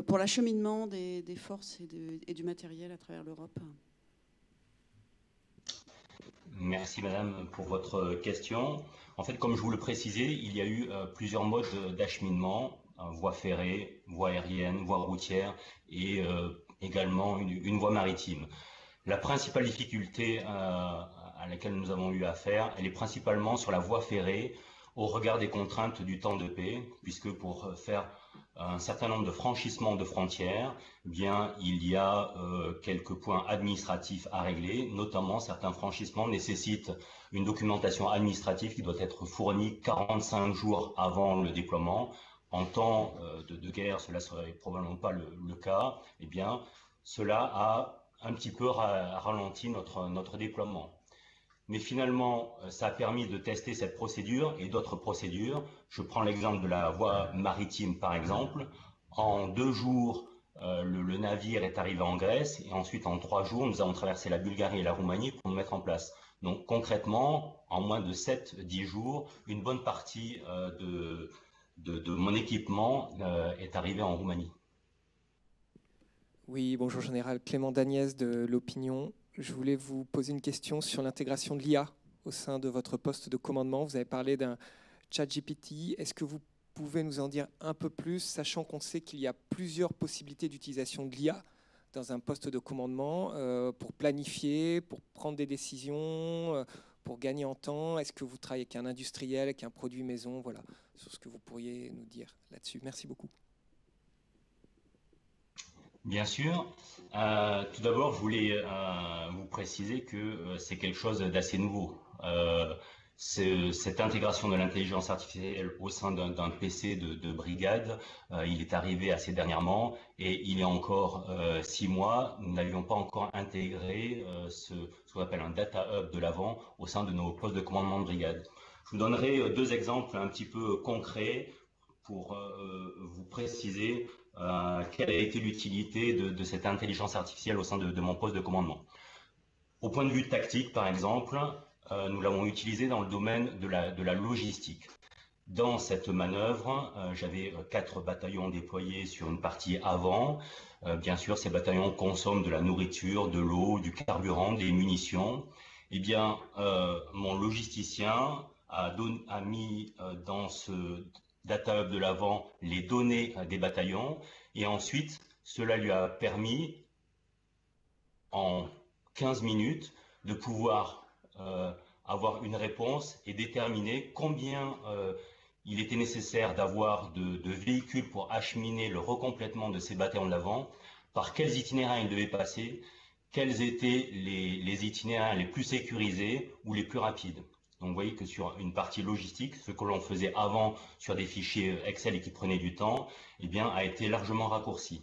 pour l'acheminement des forces et du matériel à travers l'Europe. Merci Madame pour votre question. En fait, comme je vous le précisais, il y a eu plusieurs modes d'acheminement, voie ferrée, voie aérienne, voie routière et également une voie maritime. La principale difficulté à laquelle nous avons eu affaire, elle est principalement sur la voie ferrée au regard des contraintes du temps de paix, puisque pour faire un certain nombre de franchissements de frontières, eh bien, il y a quelques points administratifs à régler, notamment certains franchissements nécessitent une documentation administrative qui doit être fournie 45 jours avant le déploiement. En temps de guerre, cela ne serait probablement pas le cas. Eh bien, cela a un petit peu ralenti notre déploiement. Mais finalement, ça a permis de tester cette procédure et d'autres procédures. Je prends l'exemple de la voie maritime, par exemple. En 2 jours, le navire est arrivé en Grèce et ensuite, en 3 jours, nous avons traversé la Bulgarie et la Roumanie pour nous mettre en place. Donc, concrètement, en moins de 7-10 jours, une bonne partie de mon équipement est arrivée en Roumanie. Oui, bonjour Général. Clément Dagnès de l'Opinion. Je voulais vous poser une question sur l'intégration de l'IA au sein de votre poste de commandement. Vous avez parlé d'un ChatGPT. Est-ce que vous pouvez nous en dire un peu plus, sachant qu'on sait qu'il y a plusieurs possibilités d'utilisation de l'IA dans un poste de commandement pour planifier, pour prendre des décisions, pour gagner en temps? Est-ce que vous travaillez avec un industriel, avec un produit maison? Voilà, sur ce que vous pourriez nous dire là-dessus. Merci beaucoup. Bien sûr. Tout d'abord, je voulais vous préciser que c'est quelque chose d'assez nouveau. Cette intégration de l'intelligence artificielle au sein d'un PC de brigade, il est arrivé assez dernièrement et il y a encore 6 mois, nous n'avions pas encore intégré ce qu'on appelle un data hub de l'avant au sein de nos postes de commandement de brigade. Je vous donnerai 2 exemples un petit peu concrets pour vous préciser quelle a été l'utilité de cette intelligence artificielle au sein de mon poste de commandement. Au point de vue tactique, par exemple, nous l'avons utilisé dans le domaine de la logistique. Dans cette manœuvre, j'avais 4 bataillons déployés sur une partie avant. Bien sûr, ces bataillons consomment de la nourriture, de l'eau, du carburant, des munitions. Eh bien, mon logisticien a mis dans ce data hub de l'avant les données des bataillons et ensuite cela lui a permis en 15 minutes de pouvoir avoir une réponse et déterminer combien il était nécessaire d'avoir de véhicules pour acheminer le recomplètement de ces bataillons de l'avant, par quels itinéraires ils devaient passer, quels étaient les itinéraires les plus sécurisés ou les plus rapides. Donc vous voyez que sur une partie logistique, ce que l'on faisait avant sur des fichiers Excel et qui prenait du temps, eh bien, a été largement raccourci.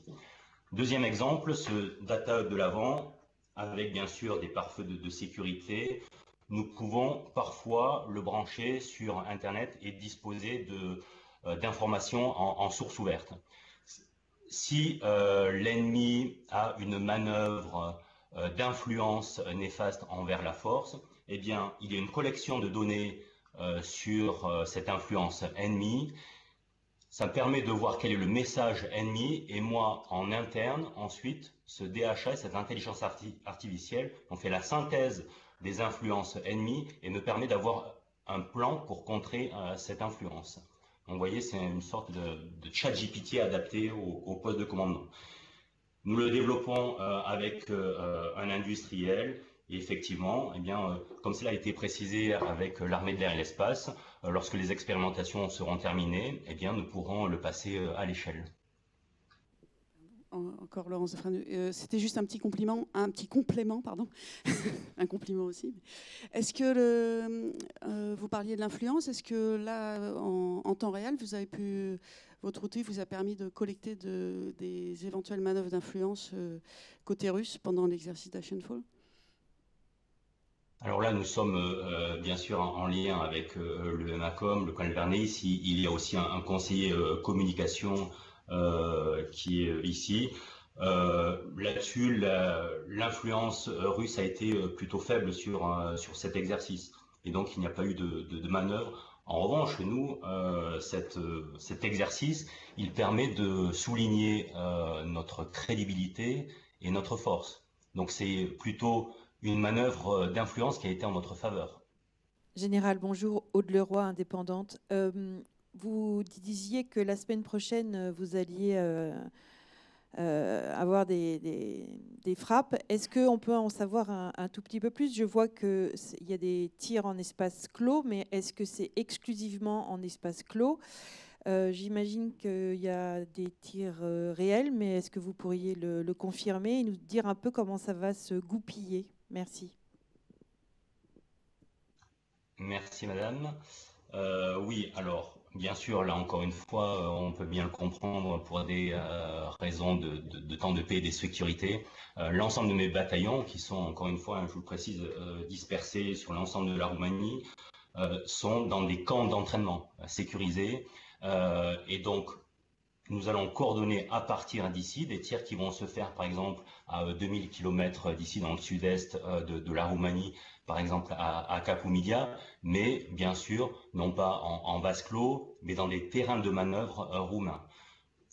Deuxième exemple, ce data hub de l'avant, avec bien sûr des pare-feux de sécurité, nous pouvons parfois le brancher sur Internet et disposer d'informations en source ouverte. Si l'ennemi a une manœuvre d'influence néfaste envers la force, eh bien, il y a une collection de données sur cette influence ennemie. Ça me permet de voir quel est le message ennemi et moi, en interne, ensuite, ce DHA, cette intelligence artificielle, on fait la synthèse des influences ennemies et me permet d'avoir un plan pour contrer cette influence. Donc, vous voyez, c'est une sorte de chat GPT adapté au poste de commandement. Nous le développons avec un industriel. Et effectivement, eh bien, comme cela a été précisé avec l'armée de l'air et l'espace, lorsque les expérimentations seront terminées, eh bien, nous pourrons le passer à l'échelle. Encore Laurence Defresne, c'était juste un petit complément, pardon, un compliment aussi. Est-ce que vous parliez de l'influence, est-ce que là, en temps réel, vous avez pu, votre outil vous a permis de collecter des éventuelles manœuvres d'influence côté russe pendant l'exercice d'Ashenfall? Alors là, nous sommes bien sûr en lien avec le MACOM, le colonel Vernet. Ici, il y a aussi un conseiller communication qui est ici. Là-dessus, l'influence russe a été plutôt faible sur cet exercice. Et donc, il n'y a pas eu de manœuvre. En revanche, nous, cet exercice, il permet de souligner notre crédibilité et notre force. Donc, c'est plutôt une manœuvre d'influence qui a été en notre faveur. Général, bonjour, Aude Leroy, indépendante. Vous disiez que la semaine prochaine, vous alliez avoir des frappes. Est-ce qu'on peut en savoir un tout petit peu plus? Je vois qu'il y a des tirs en espace clos, mais est-ce que c'est exclusivement en espace clos? J'imagine qu'il y a des tirs réels, mais est-ce que vous pourriez le confirmer et nous dire un peu comment ça va se goupiller? Merci. Merci, madame. Oui, alors, bien sûr, là, encore une fois, on peut bien le comprendre pour des raisons de temps de paix et de sécurité. L'ensemble de mes bataillons, qui sont, encore une fois, je vous le précise, dispersés sur l'ensemble de la Roumanie, sont dans des camps d'entraînement sécurisés. Et donc, nous allons coordonner à partir d'ici des tirs qui vont se faire, par exemple, à 2000 km d'ici, dans le sud-est de la Roumanie, par exemple à Capoumidia, mais bien sûr, non pas en vase clos, mais dans des terrains de manœuvre roumains.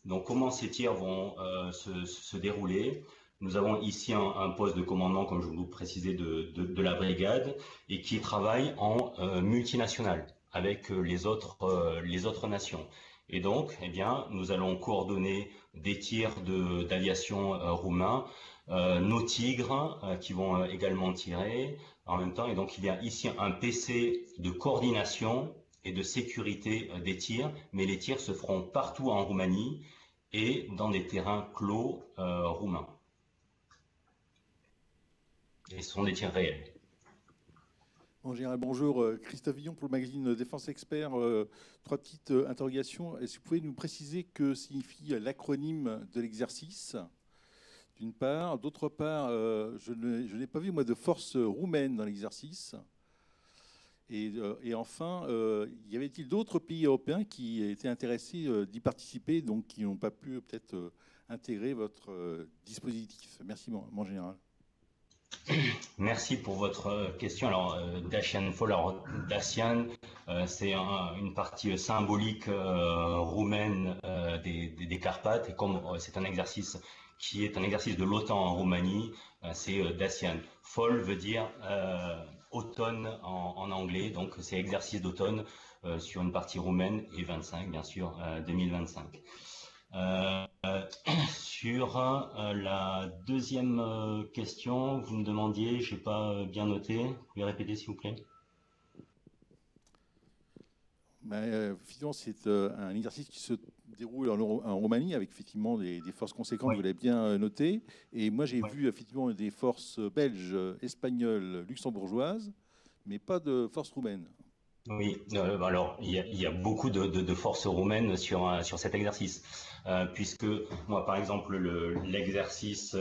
Donc, comment ces tirs vont se dérouler? Nous avons ici un poste de commandement, comme je vous le précisais, de la brigade, et qui travaille en multinational avec les autres nations. Et donc, eh bien, nous allons coordonner des tirs d'aviation roumains, nos tigres qui vont également tirer en même temps. Et donc, il y a ici un PC de coordination et de sécurité des tirs, mais les tirs se feront partout en Roumanie et dans des terrains clos roumains. Et ce sont des tirs réels. Bon, Général, bonjour. Christophe Villon pour le magazine Défense Expert. 3 petites interrogations. Est-ce que vous pouvez nous préciser que signifie l'acronyme de l'exercice, d'une part? D'autre part, je n'ai pas vu, moi, de force roumaine dans l'exercice. Et enfin, y avait-il d'autres pays européens qui étaient intéressés d'y participer, donc qui n'ont pas pu peut-être intégrer votre dispositif? Merci, mon général. Merci pour votre question. Alors, Dacianfall, alors Dacian, c'est une partie symbolique roumaine des Carpates, et comme c'est un exercice qui est un exercice de l'OTAN en Roumanie, c'est Dacian. Fall veut dire automne en anglais, donc c'est exercice d'automne sur une partie roumaine, et 25, bien sûr, 2025. Sur la deuxième question, vous me demandiez, je n'ai pas bien noté, vous pouvez répéter s'il vous plaît? Effectivement, c'est un exercice qui se déroule en Roumanie avec effectivement des forces conséquentes, oui. Vous l'avez bien noté. Et moi, j'ai vu effectivement des forces belges, espagnoles, luxembourgeoises, mais pas de forces roumaines. Oui, alors il y a beaucoup de forces roumaines sur cet exercice, puisque moi, par exemple, l'exercice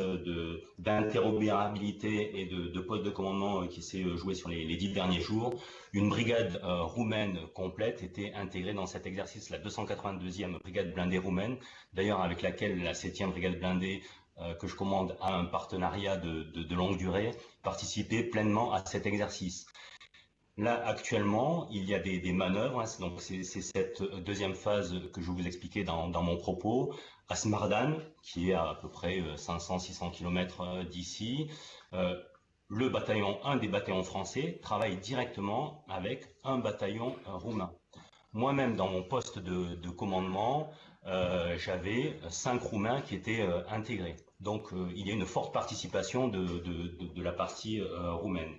d'interopérabilité et de poste de commandement qui s'est joué sur les 10 derniers jours, une brigade roumaine complète était intégrée dans cet exercice, la 282e brigade blindée roumaine, d'ailleurs avec laquelle la 7e brigade blindée que je commande a un partenariat de longue durée, participait pleinement à cet exercice. Là, actuellement, il y a des manœuvres, hein, donc c'est cette deuxième phase que je vous expliquais dans mon propos, à Smardan, qui est à peu près 500-600 km d'ici. un des bataillons français travaille directement avec un bataillon roumain. Moi-même, dans mon poste de commandement, j'avais 5 Roumains qui étaient intégrés. Donc, il y a une forte participation de la partie roumaine.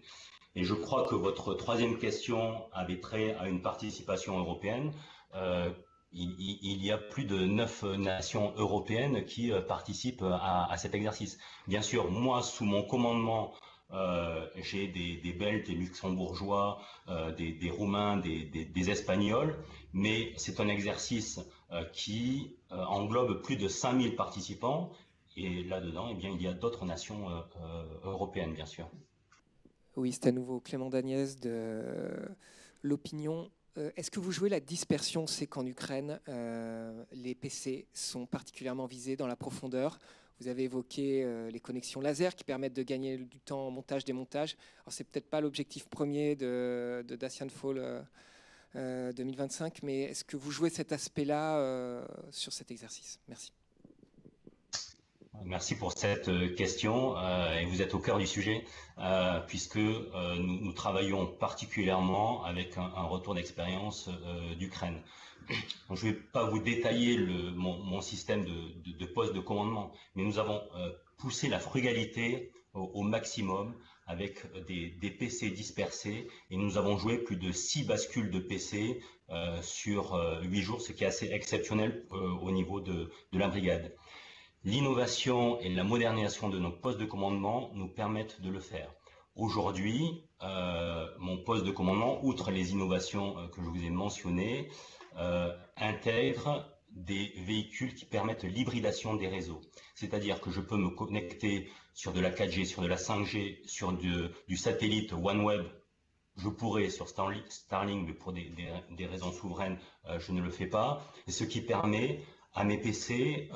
Et je crois que votre troisième question avait trait à une participation européenne. Il y a plus de 9 nations européennes qui participent à cet exercice. Bien sûr, moi, sous mon commandement, j'ai des Belges, des Luxembourgeois, des Roumains, des Espagnols, mais c'est un exercice qui englobe plus de 5000 participants, et là-dedans, eh bien, il y a d'autres nations européennes, bien sûr. Oui, c'est à nouveau Clément Dagnès de l'Opinion. Est-ce que vous jouez la dispersion? On sait qu'en Ukraine, les PC sont particulièrement visés dans la profondeur. Vous avez évoqué les connexions laser qui permettent de gagner du temps en montage-démontage. Alors, c'est peut-être pas l'objectif premier de Dacian Fall 2025, mais est-ce que vous jouez cet aspect-là sur cet exercice? Merci. Merci pour cette question, et vous êtes au cœur du sujet, puisque nous travaillons particulièrement avec un retour d'expérience d'Ukraine. Je ne vais pas vous détailler mon système de poste de commandement, mais nous avons poussé la frugalité au maximum avec des PC dispersés, et nous avons joué plus de 6 bascules de PC sur 8 jours, ce qui est assez exceptionnel au niveau de la brigade. L'innovation et la modernisation de nos postes de commandement nous permettent de le faire. Aujourd'hui, mon poste de commandement, outre les innovations que je vous ai mentionnées, intègre des véhicules qui permettent l'hybridation des réseaux. C'est-à-dire que je peux me connecter sur de la 4G, sur de la 5G, sur du satellite OneWeb. Je pourrais sur Starlink, mais pour des raisons souveraines, je ne le fais pas. Et ce qui permet à mes PC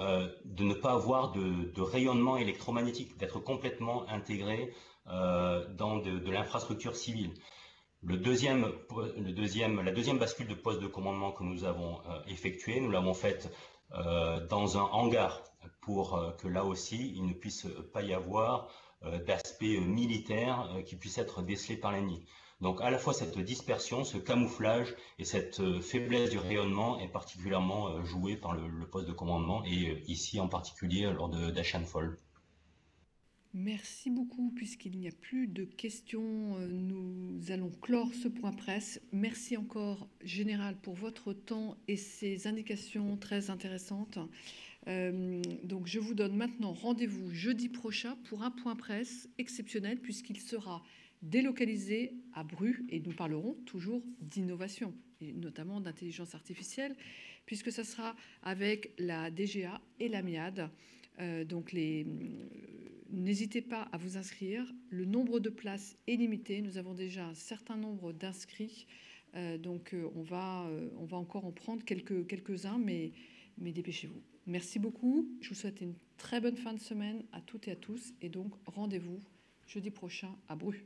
de ne pas avoir de rayonnement électromagnétique, d'être complètement intégré dans de l'infrastructure civile. La deuxième bascule de poste de commandement que nous avons effectuée, nous l'avons faite dans un hangar pour que là aussi, il ne puisse pas y avoir d'aspect militaire qui puisse être décelé par l'ennemi. Donc à la fois cette dispersion, ce camouflage et cette faiblesse du rayonnement est particulièrement jouée par le poste de commandement, et ici en particulier lors de Dacian Fall. Merci beaucoup. Puisqu'il n'y a plus de questions, nous allons clore ce point presse. Merci encore, Général, pour votre temps et ces indications très intéressantes. Donc je vous donne maintenant rendez-vous jeudi prochain pour un point presse exceptionnel, puisqu'il sera délocalisé à Bru, et nous parlerons toujours d'innovation, et notamment d'intelligence artificielle, puisque ça sera avec la DGA et la MIAD. Donc n'hésitez pas à vous inscrire. Le nombre de places est limité. Nous avons déjà un certain nombre d'inscrits. Donc on va encore en prendre quelques-uns, mais dépêchez-vous. Merci beaucoup. Je vous souhaite une très bonne fin de semaine à toutes et à tous. Et donc rendez-vous jeudi prochain à Bru.